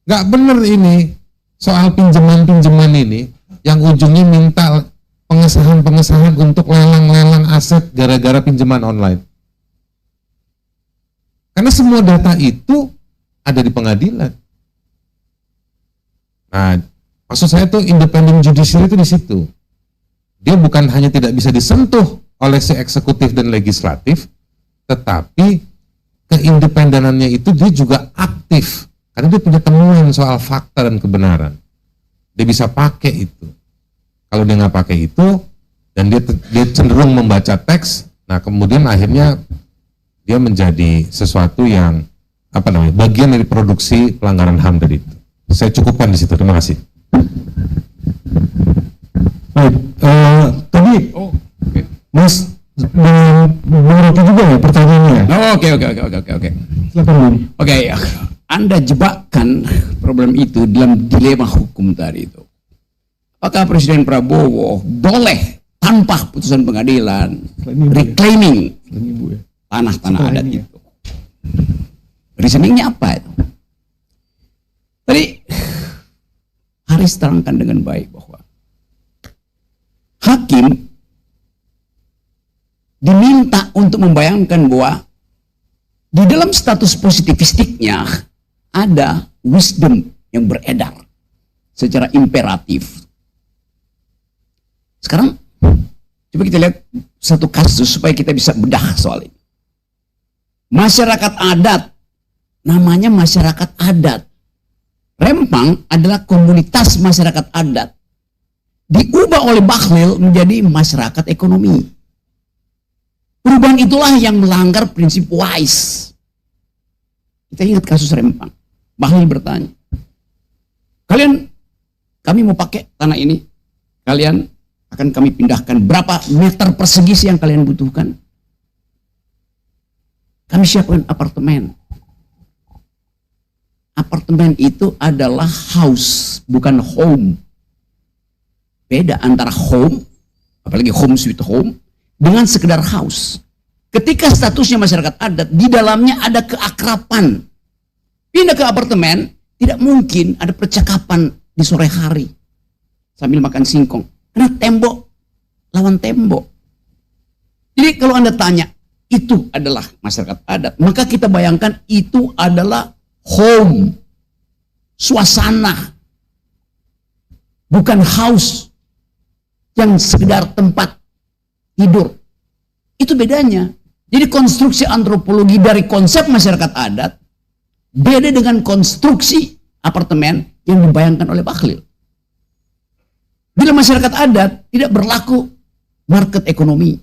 nggak bener ini soal pinjaman-pinjaman ini, yang ujungnya minta pengesahan-pengesahan untuk lelang-lelang aset gara-gara pinjaman online. Karena semua data itu ada di pengadilan. Nah, maksud saya tuh independent judiciary itu di situ. Dia bukan hanya tidak bisa disentuh oleh si eksekutif dan legislatif, tetapi keindependenannya itu dia juga aktif. Karena dia punya temuan soal fakta dan kebenaran. Dia bisa pakai itu. Kalau dia nggak pakai itu, dan dia cenderung membaca teks, nah kemudian akhirnya dia menjadi sesuatu yang bagian dari produksi pelanggaran HAM tadi itu. Saya cukupkan di situ. Terima kasih. Baik, tadi Mas mengerti juga ya pertanyaannya. Oke. Silakan Bung. Oke, Anda jebakkan problem itu dalam dilema hukum tadi itu. Apakah Presiden Prabowo boleh tanpa putusan pengadilan reclaiming tanah-tanah adat itu? Reasoningnya apa itu? Tadi Haris terangkan dengan baik bahwa hakim diminta untuk membayangkan bahwa di dalam status positivistiknya ada wisdom yang beredar secara imperatif. Sekarang coba kita lihat satu kasus supaya kita bisa bedah soal ini. Masyarakat adat, namanya masyarakat adat. Rempang adalah komunitas masyarakat adat. Diubah oleh Bahlil menjadi masyarakat ekonomi. Perubahan itulah yang melanggar prinsip wise. Kita ingat kasus Rempang. Bahlil bertanya, kami mau pakai tanah ini, kalian akan kami pindahkan berapa meter persegi sih yang kalian butuhkan? Kami siapkan apartemen. Apartemen itu adalah house, bukan home. Beda antara home, apalagi home sweet home, dengan sekedar house. Ketika statusnya masyarakat adat, di dalamnya ada keakraban. Pindah ke apartemen, tidak mungkin ada percakapan di sore hari sambil makan singkong. Karena tembok lawan tembok. Jadi kalau Anda tanya, itu adalah masyarakat adat, maka kita bayangkan itu adalah home, suasana, bukan house yang sekedar tempat tidur. Itu bedanya. Jadi konstruksi antropologi dari konsep masyarakat adat beda dengan konstruksi apartemen yang dibayangkan oleh Bahlil. Bila masyarakat adat tidak berlaku market ekonomi,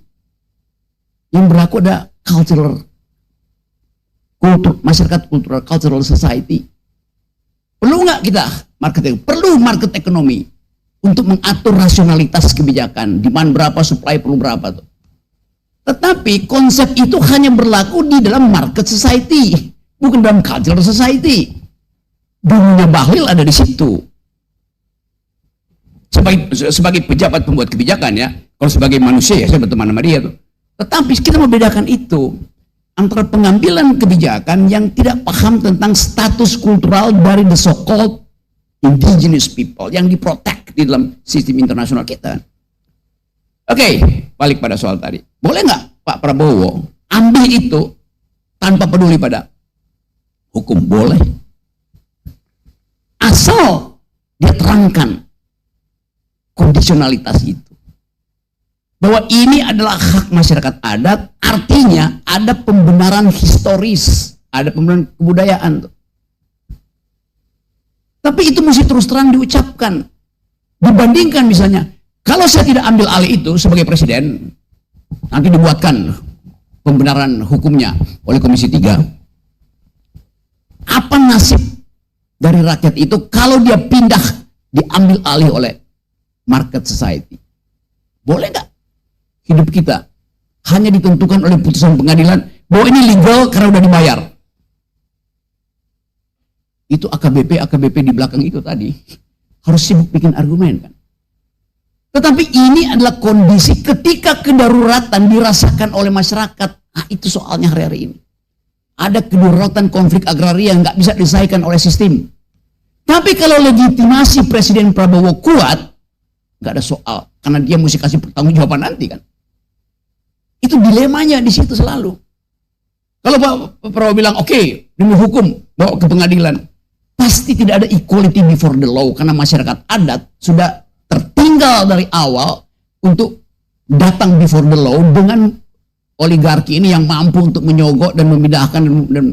yang berlaku ada cultural, masyarakat cultural society. Perlu nggak kita market? Perlu market ekonomi untuk mengatur rasionalitas kebijakan, demand berapa, supply perlu berapa tuh. Tetapi konsep itu hanya berlaku di dalam market society, bukan dalam cultural society. Dunia bahlil ada di situ. Sebagai pejabat pembuat kebijakan ya, kalau sebagai manusia ya saya berteman sama dia tuh. Tetapi kita membedakan itu antara pengambilan kebijakan yang tidak paham tentang status kultural dari the so-called indigenous people yang diprotek di dalam sistem internasional kita. Oke, balik pada soal tadi. Boleh nggak Pak Prabowo ambil itu tanpa peduli pada hukum? Boleh. Asal dia terangkan kondisionalitas itu. Bahwa ini adalah hak masyarakat adat, artinya ada pembenaran historis, ada pembenaran kebudayaan. Tapi itu mesti terus terang diucapkan. Dibandingkan misalnya, kalau saya tidak ambil alih itu sebagai presiden, nanti dibuatkan pembenaran hukumnya oleh Komisi 3. Apa nasib dari rakyat itu kalau dia pindah, diambil alih oleh market society? Boleh nggak hidup kita hanya ditentukan oleh putusan pengadilan bahwa ini legal karena udah dibayar? Itu AKBP di belakang itu tadi harus sibuk bikin argumen kan. Tetapi ini adalah kondisi ketika kedaruratan dirasakan oleh masyarakat. Nah, itu soalnya hari-hari ini. Ada kedaruratan konflik agraria yang nggak bisa diselesaikan oleh sistem. Tapi kalau legitimasi Presiden Prabowo kuat, nggak ada soal, karena dia mesti kasih pertanggungjawaban nanti kan. Itu dilemanya di situ selalu. Kalau Pak Prabowo bilang oke, demi hukum bawa ke pengadilan, pasti tidak ada equality before the law karena masyarakat adat sudah tertinggal dari awal untuk datang before the law dengan oligarki ini yang mampu untuk menyogok dan memindahkan dan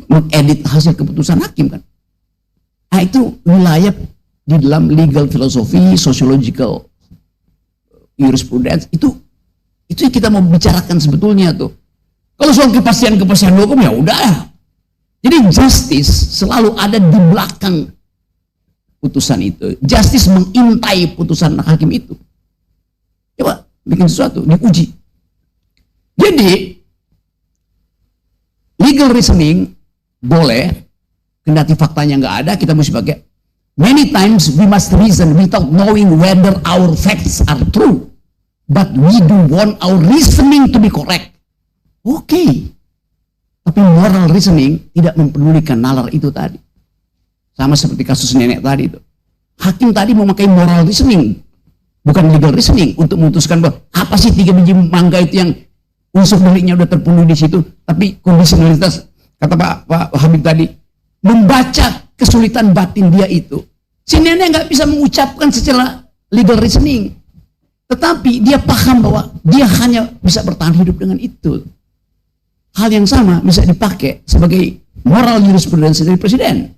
mengedit hasil keputusan hakim kan. Nah, itu wilayah di dalam legal philosophy, sociological jurisprudence itu yang kita mau bicarakan sebetulnya tuh. Kalau soal kepastian hukum ya udah. Jadi justice selalu ada di belakang putusan itu. Justice mengintai putusan hakim itu. Coba bikin sesuatu, diuji. Jadi legal reasoning boleh, kendati faktanya nggak ada, kita mesti pakai. Many times we must reason without knowing whether our facts are true. But we do want our reasoning to be correct. Oke. Tapi moral reasoning tidak mempedulikan nalar itu tadi. Sama seperti kasus nenek tadi itu. Hakim tadi memakai moral reasoning, bukan legal reasoning, untuk memutuskan bahwa apa sih 3 biji mangga itu yang unsur deliknya udah terpenuhi di situ. Tapi kondisionalitas, kata Pak Habib tadi, membaca kesulitan batin dia itu. Si nenek nggak bisa mengucapkan secara legal reasoning. Tetapi dia paham bahwa dia hanya bisa bertahan hidup dengan itu. Hal yang sama bisa dipakai sebagai moral jurisprudensi dari presiden.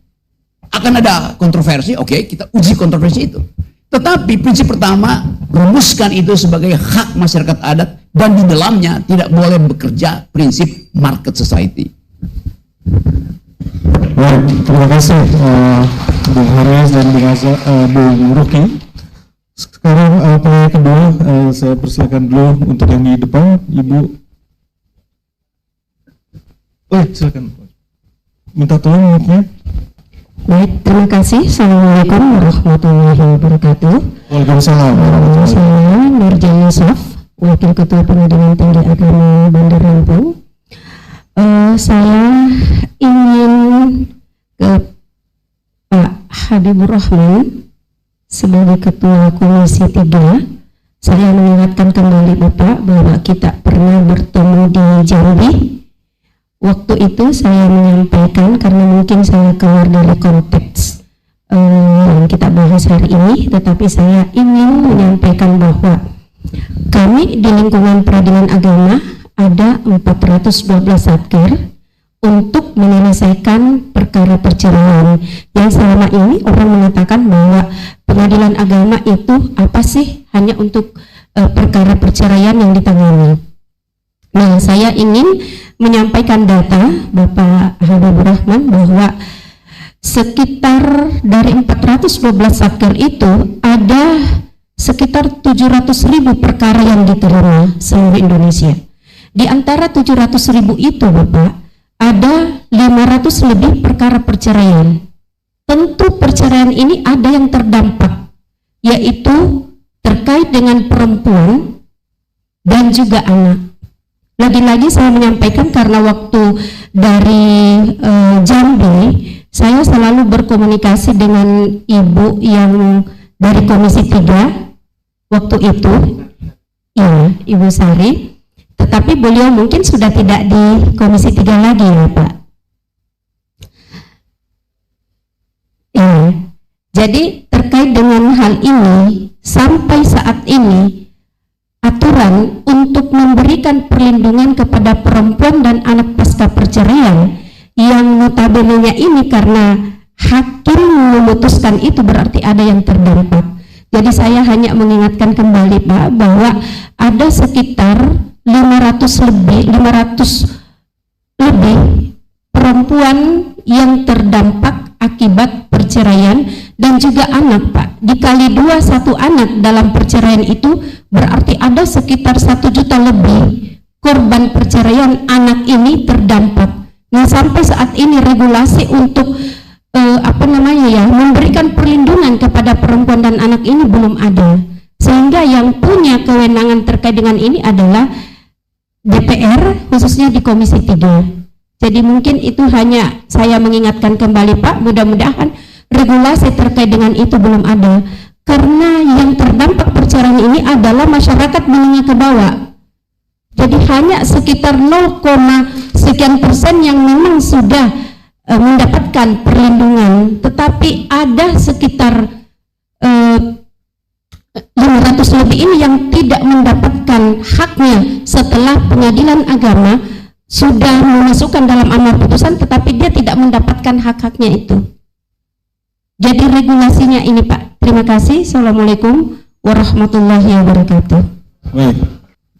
Akan ada kontroversi, oke, kita uji kontroversi itu. Tetapi prinsip pertama, rumuskan itu sebagai hak masyarakat adat dan di dalamnya tidak boleh bekerja prinsip market society. Baik, terima kasih Bung Haris dan Bung Ruki. Sekarang penanya kedua, saya persilakan dulu untuk yang di depan, Ibu. Silakan. Minta tolong mic-nya. Baik, terima kasih. Assalamualaikum warahmatullahi wabarakatuh. Waalaikumsalam. Saya Nurjan Yusuf, Wakil Ketua Pengadilan Tinggi Agama Bandar Lampung. Saya ingin ke Pak Habibur Rahman sebagai Ketua Komisi 3. Saya mengingatkan kembali Bapak bahwa kita pernah bertemu di Jambi. Waktu itu saya menyampaikan, karena mungkin saya keluar dari konteks yang kita bahas hari ini, tetapi saya ingin menyampaikan bahwa kami di lingkungan peradilan agama ada 412 satker untuk menyelesaikan perkara perceraian yang selama ini orang mengatakan bahwa pengadilan agama itu apa sih, hanya untuk perkara perceraian yang ditangani. Nah, saya ingin menyampaikan data Bapak Habibur Rahman bahwa sekitar dari 412 satker itu ada sekitar 700.000 perkara yang diterima seluruh Indonesia. Di antara 700.000 itu Bapak, ada 500 lebih perkara perceraian. Tentu perceraian ini ada yang terdampak, yaitu terkait dengan perempuan dan juga anak. Lagi-lagi saya menyampaikan karena waktu dari Jambi, saya selalu berkomunikasi dengan ibu yang dari Komisi 3 waktu itu, ya, Ibu Sari, tetapi beliau mungkin sudah tidak di Komisi 3 lagi ya Pak. Ya, jadi terkait dengan hal ini, sampai saat ini aturan untuk memberikan perlindungan kepada perempuan dan anak pasca perceraian yang notabene-nya ini karena hakim memutuskan itu berarti ada yang terdampak. Jadi saya hanya mengingatkan kembali Pak bahwa ada sekitar 500 lebih perempuan yang terdampak akibat perceraian dan juga anak Pak. Dikali 2 1 anak dalam perceraian itu berarti ada sekitar 1 juta lebih korban perceraian anak ini terdampak. Nah sampai saat ini regulasi untuk memberikan perlindungan kepada perempuan dan anak ini belum ada, sehingga yang punya kewenangan terkait dengan ini adalah DPR khususnya di Komisi 3. Jadi mungkin itu hanya saya mengingatkan kembali Pak, mudah-mudahan regulasi terkait dengan itu belum ada, karena yang terdampak perceraian ini adalah masyarakat menengah ke bawah. Jadi hanya sekitar 0, sekian persen yang memang sudah mendapatkan perlindungan, tetapi ada sekitar 500 lebih ini yang tidak mendapatkan haknya setelah pengadilan agama sudah memasukkan dalam amar putusan, tetapi dia tidak mendapatkan hak-haknya itu. Jadi regulasinya ini Pak. Terima kasih. Assalamualaikum warahmatullahi wabarakatuh. Baik,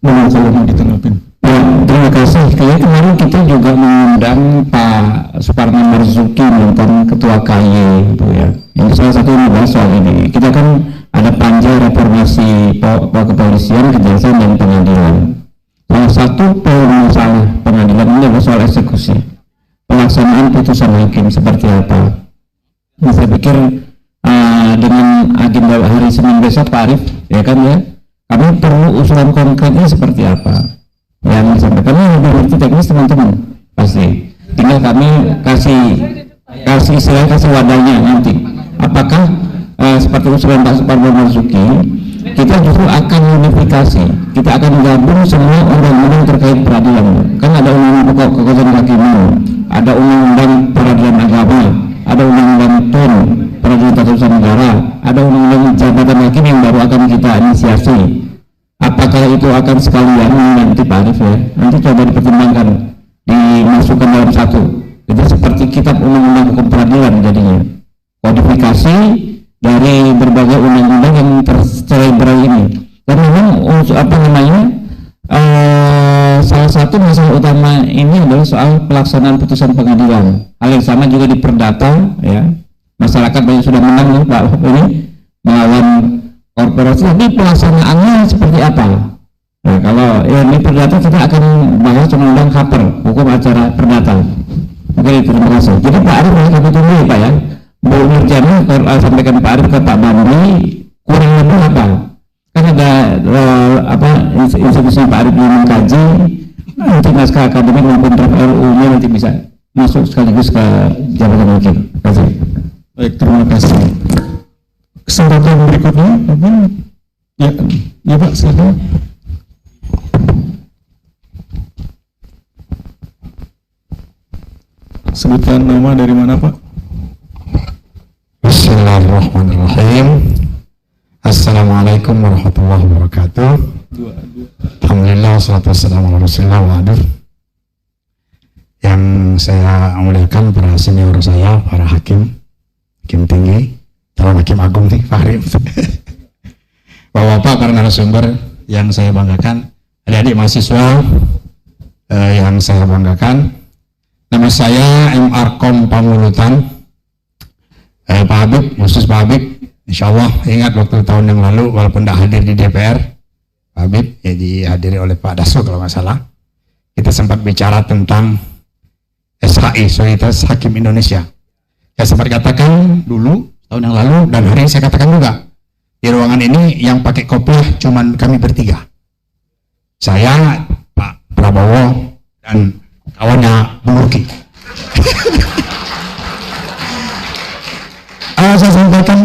mohon kalau mau ditanggapi. Ya, terima kasih. Kayaknya kemarin kita juga mengundang Pak Suparno Marzuki, mantan Ketua KY itu ya. Yang salah satu yang membahas soal ini. Kita kan ada panja reformasi kepolisian, kejaksaan dan pengadilan. Salah satu masalah pengadilan ini adalah soal eksekusi. Pelaksanaan putusan hakim seperti apa? Nah, saya pikir dengan agenda hari Senin besok Pak Arief, ya kan ya, kami perlu usulan konkretnya seperti apa yang disampaikan. Lebih ngerti teknis teman-teman pasti, tinggal kami kasih istilah, kasih wadahnya nanti. Apakah seperti usulan Pak Suparno Marzuki, kita justru akan unifikasi, kita akan gabung semua undang-undang terkait peradilan. Kan ada undang-undang pokok kehakiman, ada undang-undang peradilan agama, ada undang-undang TUN, peradilan tata usaha negara, ada undang-undang jabatan hakim yang baru akan kita inisiasi. Apakah itu akan sekalian nanti Pak Arief ya, nanti coba dipertimbangkan, dimasukkan dalam satu. Jadi seperti kitab undang-undang hukum peradilan jadinya, kodifikasi dari berbagai undang-undang yang tercerai-berai ini. Dan memang salah satu masalah utama ini adalah soal pelaksanaan putusan pengadilan. Hal yang sama juga di perdata ya. Masyarakat banyak sudah menang nih Pak ini melawan korporasi, tapi pelaksanaannya seperti apa? Nah, kalau ini perdata kita akan bahas undang-undang HAPER, hukum acara perdata. Oke, terima kasih. Jadi Pak Arief kami tunggu ya Pak ya. Bu Nurjana sampaikan Pak Arief ke Pak Bambi kurang lebih apa? Kan ada institusi Pak Arief yang mengkaji, nanti naskah akademik maupun draft RU-nya nanti bisa masuk sekaligus ke jabatan wakil. Terima kasih. Baik, terima kasih. Kesempatan berikutnya, ya Pak, silakan. Sebutkan nama dari mana Pak? Bismillahirrahmanirrahim. Assalamualaikum warahmatullahi wabarakatuh. Alhamdulillah, wassalatu wassalamu ala rasulillah wa aduh. Yang saya muliakan para senior saya, para hakim tinggi, calon hakim agung nih, Pak Arief. Bapak-bapak, para narasumber yang saya banggakan, adik-adik mahasiswa yang saya banggakan. Nama saya M. Arkom Pamulutan, Pak Habib, khusus Pak Habib, insya Allah ingat waktu tahun yang lalu walaupun tidak hadir di DPR, Pak Habib ya dihadiri oleh Pak Daso kalau nggak salah, kita sempat bicara tentang SHI, Societas Hakim Indonesia. Saya sempat katakan dulu tahun yang lalu dan hari ini saya katakan juga, di ruangan ini yang pakai kopiah cuman kami bertiga, saya, Pak Prabowo, dan kawannya Bung Rocky. Saya sampaikan,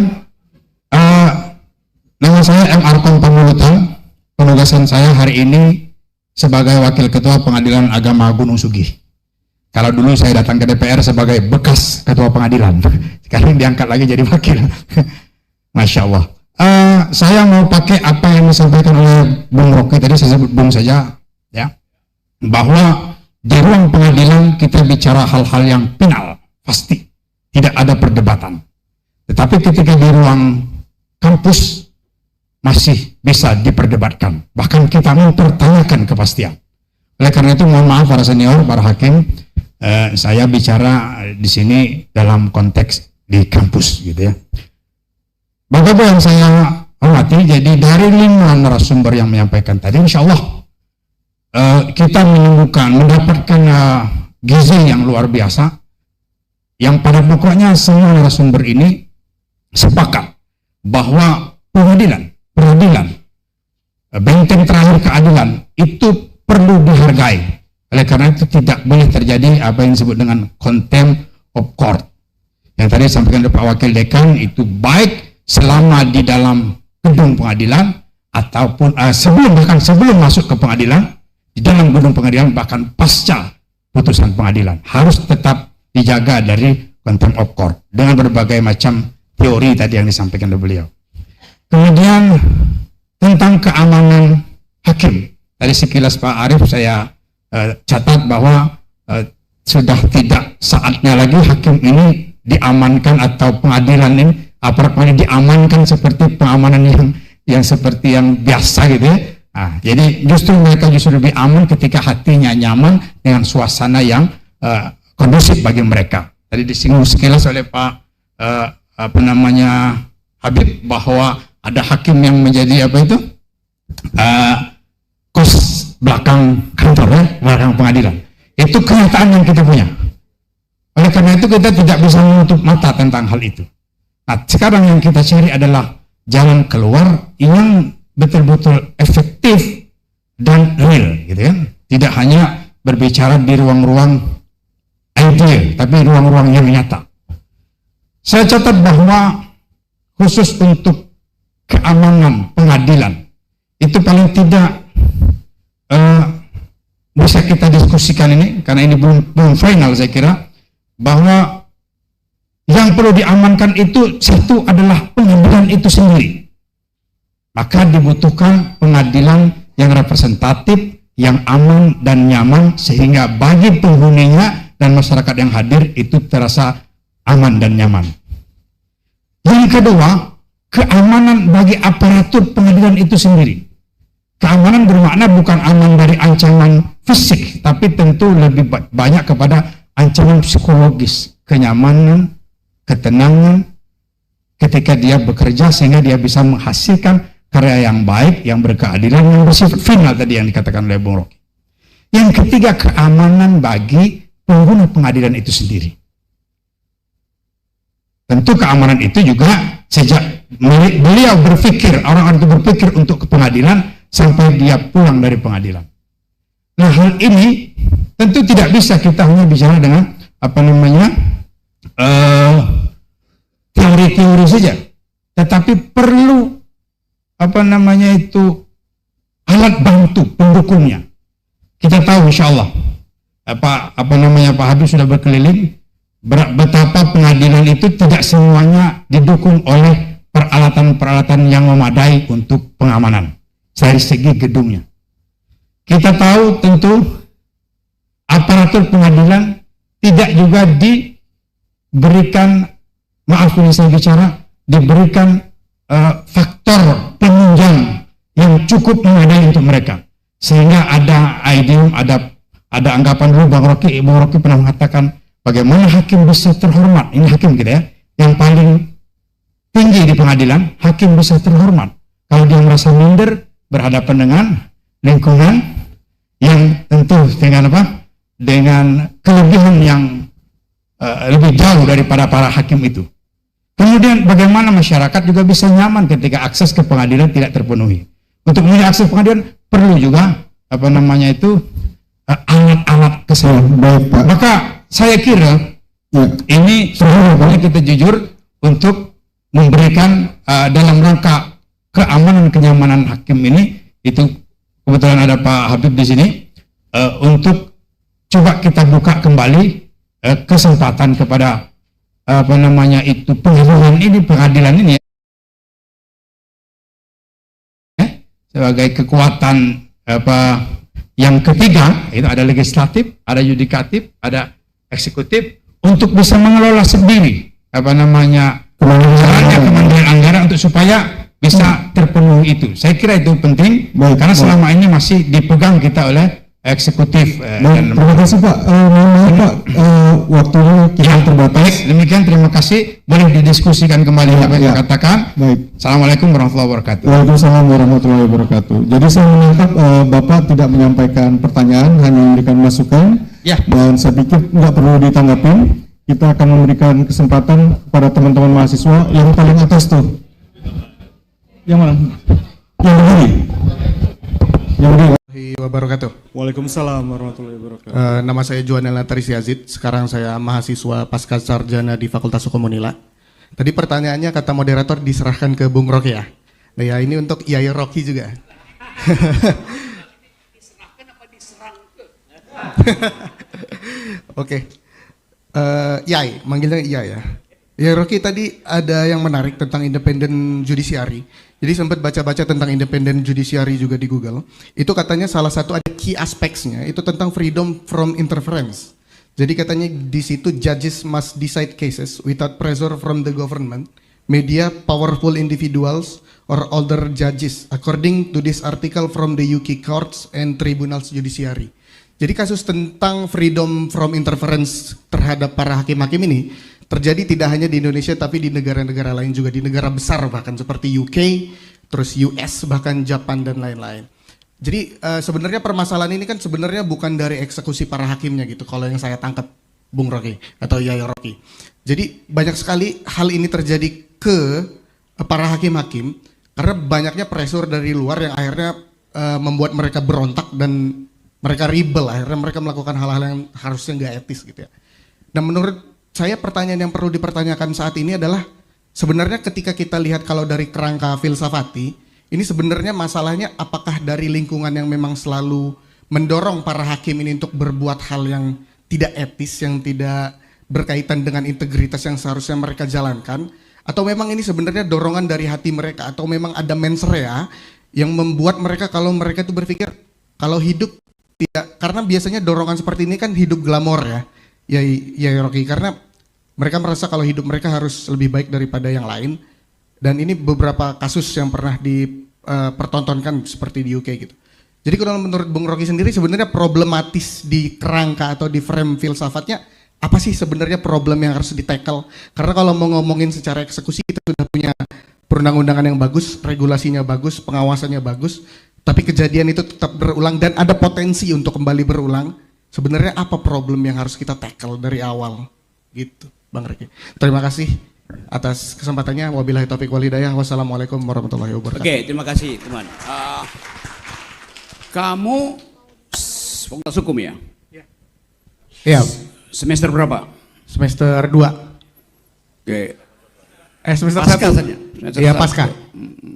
nama saya M. Arkom Pamulutan. Penugasan saya hari ini sebagai Wakil Ketua Pengadilan Agama Gunung Sugih. Kalau dulu saya datang ke DPR sebagai bekas Ketua Pengadilan, sekarang diangkat lagi jadi Wakil. Masya Allah. Saya mau pakai apa yang disampaikan oleh Bung Rocky tadi, saya sebut Bung saja, ya, bahwa di ruang pengadilan kita bicara hal-hal yang final, pasti tidak ada perdebatan. Tetapi ketika di ruang kampus masih bisa diperdebatkan, bahkan kita mempertanyakan kepastian. Oleh karena itu mohon maaf para senior, para hakim, saya bicara di sini dalam konteks di kampus gitu ya. Bapak Ibu yang saya hormati, jadi dari 5 narasumber yang menyampaikan tadi, insya Allah kita mendapatkan gizi yang luar biasa, yang pada pokoknya semua narasumber ini sepakat bahwa peradilan, benteng terakhir keadilan itu perlu dihargai. Oleh karena itu tidak boleh terjadi apa yang disebut dengan contempt of court. Yang tadi disampaikan oleh Pak Wakil Dekan itu baik selama di dalam gedung pengadilan ataupun sebelum masuk ke pengadilan, di dalam gedung pengadilan, bahkan pasca putusan pengadilan harus tetap dijaga dari contempt of court dengan berbagai macam teori tadi yang disampaikan oleh beliau. Kemudian tentang keamanan hakim, dari sekilas Pak Arief saya catat bahwa sudah tidak saatnya lagi hakim ini diamankan atau pengadilan ini aparat ini diamankan seperti pengamanan yang seperti yang biasa gitu ya. Jadi justru mereka lebih aman ketika hatinya nyaman dengan suasana yang kondusif bagi mereka. Tadi disinggung sekilas oleh Pak Habib bahwa ada hakim yang menjadi kos belakang kantor ya, belakang pengadilan. Itu kenyataan yang kita punya. Oleh karena itu kita tidak bisa menutup mata tentang hal itu. Nah, sekarang yang kita cari adalah jalan keluar yang betul-betul efektif dan real, gitu kan? Tidak hanya berbicara di ruang-ruang ideal, tapi ruang-ruang yang nyata. Saya catat bahwa khusus untuk keamanan pengadilan itu paling tidak bisa kita diskusikan ini, karena ini belum final saya kira, bahwa yang perlu diamankan itu satu adalah pengadilan itu sendiri. Maka dibutuhkan pengadilan yang representatif, yang aman dan nyaman, sehingga bagi penghuninya dan masyarakat yang hadir itu terasa aman dan nyaman. Yang kedua, keamanan bagi aparatur pengadilan itu sendiri. Keamanan bermakna bukan aman dari ancaman fisik, tapi tentu lebih banyak kepada ancaman psikologis, kenyamanan, ketenangan ketika dia bekerja sehingga dia bisa menghasilkan karya yang baik, yang berkeadilan, yang bersifat final tadi yang dikatakan oleh Bung Rocky. Yang ketiga, keamanan bagi pengguna pengadilan itu sendiri. Tentu keamanan itu juga sejak beliau berpikir, orang-orang itu berpikir untuk ke pengadilan sampai dia pulang dari pengadilan. Nah, hal ini tentu tidak bisa kita hanya bicara dengan teori-teori saja, tetapi perlu alat bantu pendukungnya. Kita tahu insya Allah Pak Habib sudah berkeliling betapa pengadilan itu tidak semuanya didukung oleh peralatan-peralatan yang memadai untuk pengamanan dari segi gedungnya. Kita tahu tentu aparatur pengadilan tidak juga diberikan, maaf ini saya bicara, diberikan faktor penunjang yang cukup memadai untuk mereka, sehingga ada ideum, ada anggapan dulu Bung Rocky pernah mengatakan bagaimana hakim bisa terhormat, ini hakim gitu ya, yang paling tinggi di pengadilan, hakim bisa terhormat. Kalau dia merasa minder berhadapan dengan lingkungan yang tentu dengan apa? Dengan kelebihan yang lebih jauh daripada para hakim itu. Kemudian bagaimana masyarakat juga bisa nyaman ketika akses ke pengadilan tidak terpenuhi. Untuk memiliki akses pengadilan perlu juga apa namanya itu alat-alat kesehatan. Baik, Pak. Maka saya kira ini sebenarnya kita jujur untuk memberikan dalam rangka keamanan kenyamanan hakim ini, itu kebetulan ada Pak Habib di sini, untuk coba kita buka kembali kesempatan kepada apa namanya itu pengadilan ini sebagai kekuatan apa yang ketiga, itu ada legislatif, ada yudikatif, ada eksekutif, untuk bisa mengelola sendiri apa namanya kemandirian anggaran untuk supaya bisa terpenuhi itu. Saya kira itu penting. Karena selama ini masih dipegang kita oleh eksekutif. Terima kasih Pak. Pak, waktunya kita terbatas. Demikian, terima kasih. Boleh didiskusikan kembali apa yang saya katakan. Baik. Assalamualaikum warahmatullahi wabarakatuh. Waalaikumsalam warahmatullahi wabarakatuh. Jadi saya menangkap Bapak tidak menyampaikan pertanyaan, hanya memberikan masukan. Ya. Dan saya pikir nggak perlu ditanggapi. Kita akan memberikan kesempatan kepada teman-teman mahasiswa yang paling atas tuh. Yang mana? Yang begini. Yang begini. Wabarakatuh. Waalaikumsalam warahmatullahi wabarakatuh. Nama saya Juanel Nataris Yazid. Sekarang saya mahasiswa pasca sarjana di Fakultas Hukum Unila. Tadi pertanyaannya kata moderator diserahkan ke Bung Rocky ya. Nah ya, ini untuk Yai Rocky juga. Diserahkan apa diserang ke? Oke. Yai, manggilnya Iya ya. Ya Rocky, tadi ada yang menarik tentang independen judiciary. Jadi sempat baca-baca tentang independen judiciary juga di Google. Itu katanya salah satu ada key aspects-nya itu tentang freedom from interference. Jadi katanya di situ judges must decide cases without pressure from the government, media, powerful individuals, or other judges, according to this article from the UK courts and tribunals judiciary. Jadi kasus tentang freedom from interference terhadap para hakim-hakim ini terjadi tidak hanya di Indonesia tapi di negara-negara lain juga, di negara besar bahkan seperti UK, terus US, bahkan Jepang dan lain-lain. Jadi sebenarnya permasalahan ini kan sebenarnya bukan dari eksekusi para hakimnya gitu, kalau yang saya tangkap Bung Rocky atau Yai Rocky. Jadi banyak sekali hal ini terjadi ke para hakim-hakim karena banyaknya pressure dari luar yang akhirnya membuat mereka berontak dan mereka rebel, akhirnya mereka melakukan hal-hal yang harusnya nggak etis gitu ya. Dan menurut saya pertanyaan yang perlu dipertanyakan saat ini adalah sebenarnya ketika kita lihat kalau dari kerangka filsafati, ini sebenarnya masalahnya apakah dari lingkungan yang memang selalu mendorong para hakim ini untuk berbuat hal yang tidak etis, yang tidak berkaitan dengan integritas yang seharusnya mereka jalankan, atau memang ini sebenarnya dorongan dari hati mereka, atau memang ada mens rea yang membuat mereka kalau mereka itu berpikir kalau hidup tidak, karena biasanya dorongan seperti ini kan hidup glamor ya Rocky, karena mereka merasa kalau hidup mereka harus lebih baik daripada yang lain, dan ini beberapa kasus yang pernah dipertontonkan seperti di UK gitu. Jadi kalau menurut Bung Rocky sendiri sebenarnya problematis di kerangka atau di frame filsafatnya apa sih sebenarnya problem yang harus di-tackle? Karena kalau mau ngomongin secara eksekusi kita sudah punya perundang-undangan yang bagus, regulasinya bagus, pengawasannya bagus, tapi kejadian itu tetap berulang dan ada potensi untuk kembali berulang. Sebenarnya apa problem yang harus kita tackle dari awal gitu, Bang Riki. Terima kasih atas kesempatannya. Wabillahi taufiq wal hidayah. Wassalamualaikum warahmatullahi wabarakatuh. Oke, terima kasih teman. Kamu fakultas hukum ya? Iya. Semester berapa? Semester 2. Oke. Semester Pasca 1. saja. Iya, pasca.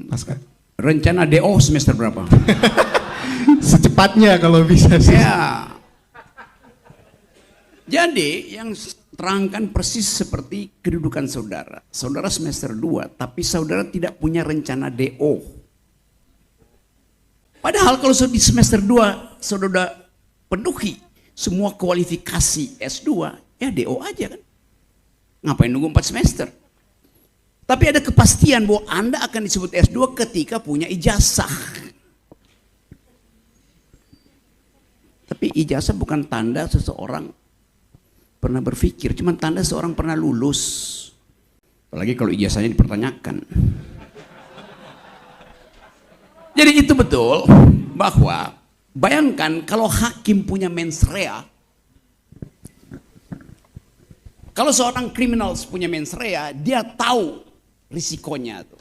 Pasca. Rencana DO semester berapa? Secepatnya kalau bisa sih. Ya. Jadi yang terangkan persis seperti kedudukan saudara. Saudara semester 2, tapi saudara tidak punya rencana DO. Padahal kalau di semester 2 saudara penuhi semua kualifikasi S2, ya DO aja kan. Ngapain nunggu 4 semester? Tapi ada kepastian bahwa Anda akan disebut S2 ketika punya ijazah. Tapi ijazah bukan tanda seseorang pernah berpikir, cuma tanda seorang pernah lulus. Apalagi kalau ijazahnya dipertanyakan. Jadi itu betul bahwa bayangkan kalau hakim punya mens rea, kalau seorang kriminal punya mens rea, dia tahu risikonya tuh.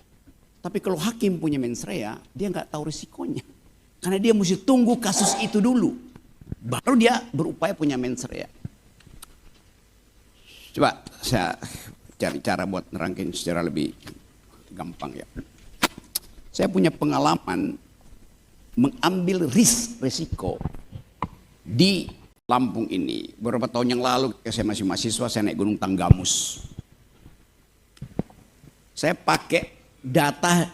Tapi kalau hakim punya mens rea, dia nggak tahu risikonya. Karena dia mesti tunggu kasus itu dulu, baru dia berupaya punya mens rea. Coba saya cari cara buat nerangkin secara lebih gampang ya. Saya punya pengalaman mengambil risiko di Lampung ini. Beberapa tahun yang lalu saya masih mahasiswa, saya naik Gunung Tanggamus. Saya pakai data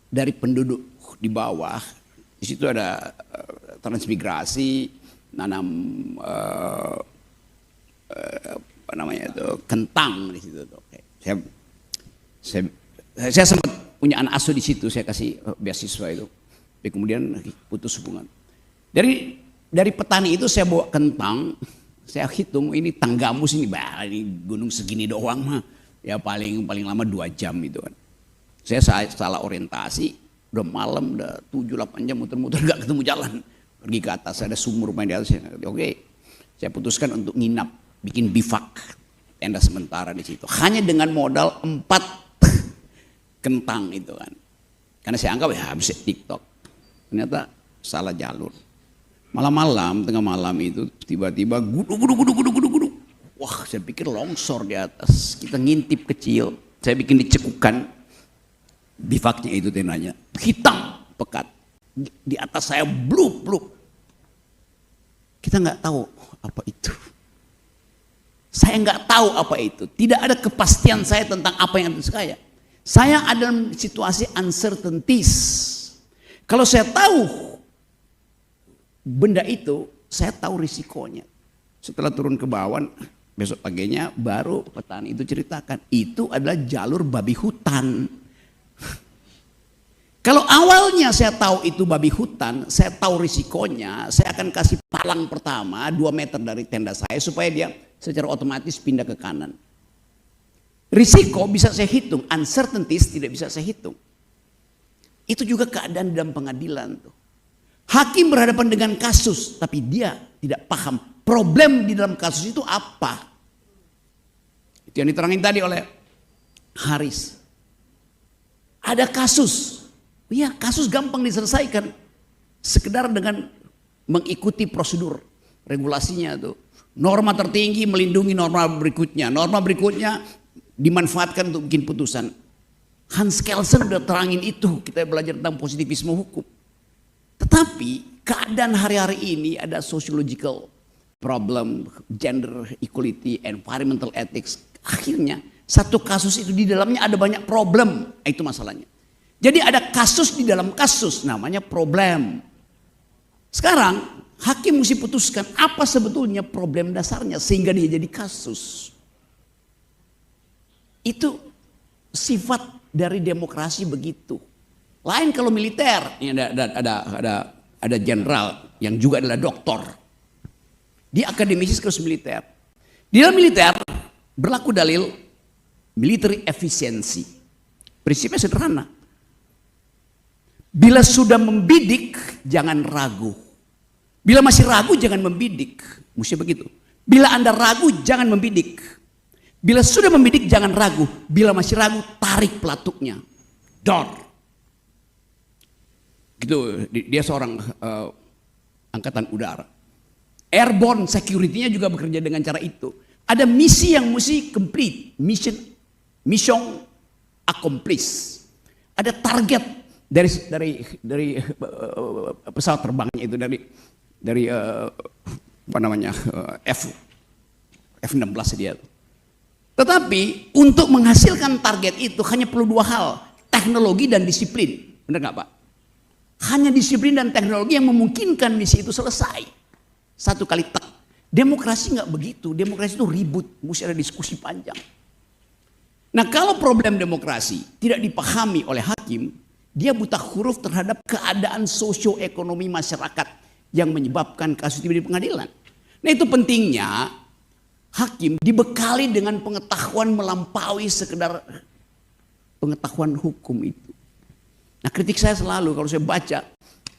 dari penduduk di bawah. Di situ ada transmigrasi, nanam apa namanya itu, kentang di situ. Saya sempat punya anak asuh di situ, saya kasih beasiswa itu. Tapi kemudian putus hubungan. Dari petani itu saya bawa kentang, saya hitung ini Tanggamus ini gunung segini doang mah, ya paling lama 2 jam itu kan. Saya salah orientasi, udah malam, udah 7-8 jam muter-muter gak ketemu jalan. Pergi ke atas, ada sumur main di atas. Oke, saya putuskan untuk nginap, bikin bivak, tenda sementara di situ. Hanya dengan modal 4 kentang itu kan. Karena saya anggap ya habis TikTok. Ternyata salah jalur. Malam-malam, tengah malam itu tiba-tiba guduk. Wah, saya pikir longsor di atas. Kita ngintip kecil, saya bikin dicekukan. Bivaknya itu tendanya hitam pekat. Di atas saya bluk. Kita nggak tahu apa itu. Saya nggak tahu apa itu. Tidak ada kepastian saya tentang apa yang ada saya. Saya ada dalam situasi uncertainties. Kalau saya tahu benda itu, saya tahu risikonya. Setelah turun ke bawah, besok paginya baru petani itu ceritakan. Itu adalah jalur babi hutan. Kalau awalnya saya tahu itu babi hutan, saya tahu risikonya, saya akan kasih palang pertama 2 meter dari tenda saya supaya dia secara otomatis pindah ke kanan. Risiko bisa saya hitung, uncertainties tidak bisa saya hitung. Itu juga keadaan dalam pengadilan tuh. Hakim berhadapan dengan kasus, tapi dia tidak paham problem di dalam kasus itu apa. Itu yang diterangin tadi oleh Haris. Ada kasus, ya kasus gampang diselesaikan. Sekedar dengan mengikuti prosedur regulasinya tuh. Norma tertinggi melindungi norma berikutnya. Norma berikutnya dimanfaatkan untuk bikin putusan. Hans Kelsen udah terangin itu, kita belajar tentang positivisme hukum. Tetapi keadaan hari-hari ini ada sociological problem, gender equality, environmental ethics. Akhirnya satu kasus itu di dalamnya ada banyak problem, itu masalahnya. Jadi ada kasus di dalam kasus, namanya problem. Sekarang hakim mesti putuskan apa sebetulnya problem dasarnya sehingga dia jadi kasus. Itu sifat dari demokrasi begitu. Lain kalau militer, ini ada jenderal yang juga adalah doktor. Dia akademisi sekaligus militer. Di dalam militer berlaku dalil military efficiency. Prinsipnya sederhana. Bila sudah membidik, jangan ragu. Bila masih ragu, jangan membidik. Mesti begitu. Bila Anda ragu, jangan membidik. Bila sudah membidik, jangan ragu. Bila masih ragu, tarik pelatuknya. Dor. Gitu, dia seorang angkatan udara. Airborne security-nya juga bekerja dengan cara itu. Ada misi yang mesti complete, mission accomplished. Ada target dari pesawat terbangnya itu dari apa namanya F-16 dia. Tetapi untuk menghasilkan target itu hanya perlu 2 hal, teknologi dan disiplin. Benar nggak Pak? Hanya disiplin dan teknologi yang memungkinkan misi itu selesai. Satu kali tak. Demokrasi nggak begitu. Demokrasi itu ribut, mesti ada diskusi panjang. Nah kalau problem demokrasi tidak dipahami oleh hakim, dia buta huruf terhadap keadaan sosioekonomi masyarakat yang menyebabkan kasus di pengadilan. Nah itu pentingnya hakim dibekali dengan pengetahuan melampaui sekedar pengetahuan hukum itu. Nah, kritik saya selalu kalau saya baca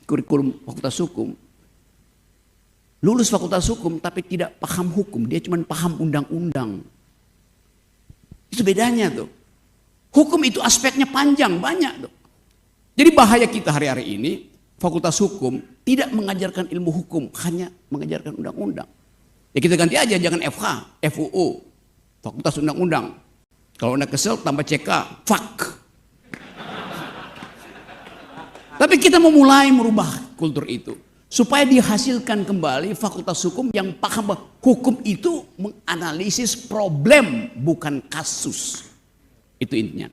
kurikulum fakultas hukum, lulus fakultas hukum tapi tidak paham hukum, dia cuma paham undang-undang. Itu bedanya tuh. Hukum itu aspeknya panjang, banyak tuh. Jadi bahaya kita hari-hari ini, fakultas hukum tidak mengajarkan ilmu hukum, hanya mengajarkan undang-undang. Ya kita ganti aja, jangan FH, FUU, fakultas undang-undang. Kalau Anda kesel tambah CK, fuck. Tapi kita mau mulai merubah kultur itu. Supaya dihasilkan kembali fakultas hukum yang paham bahwa hukum itu menganalisis problem, bukan kasus. Itu intinya.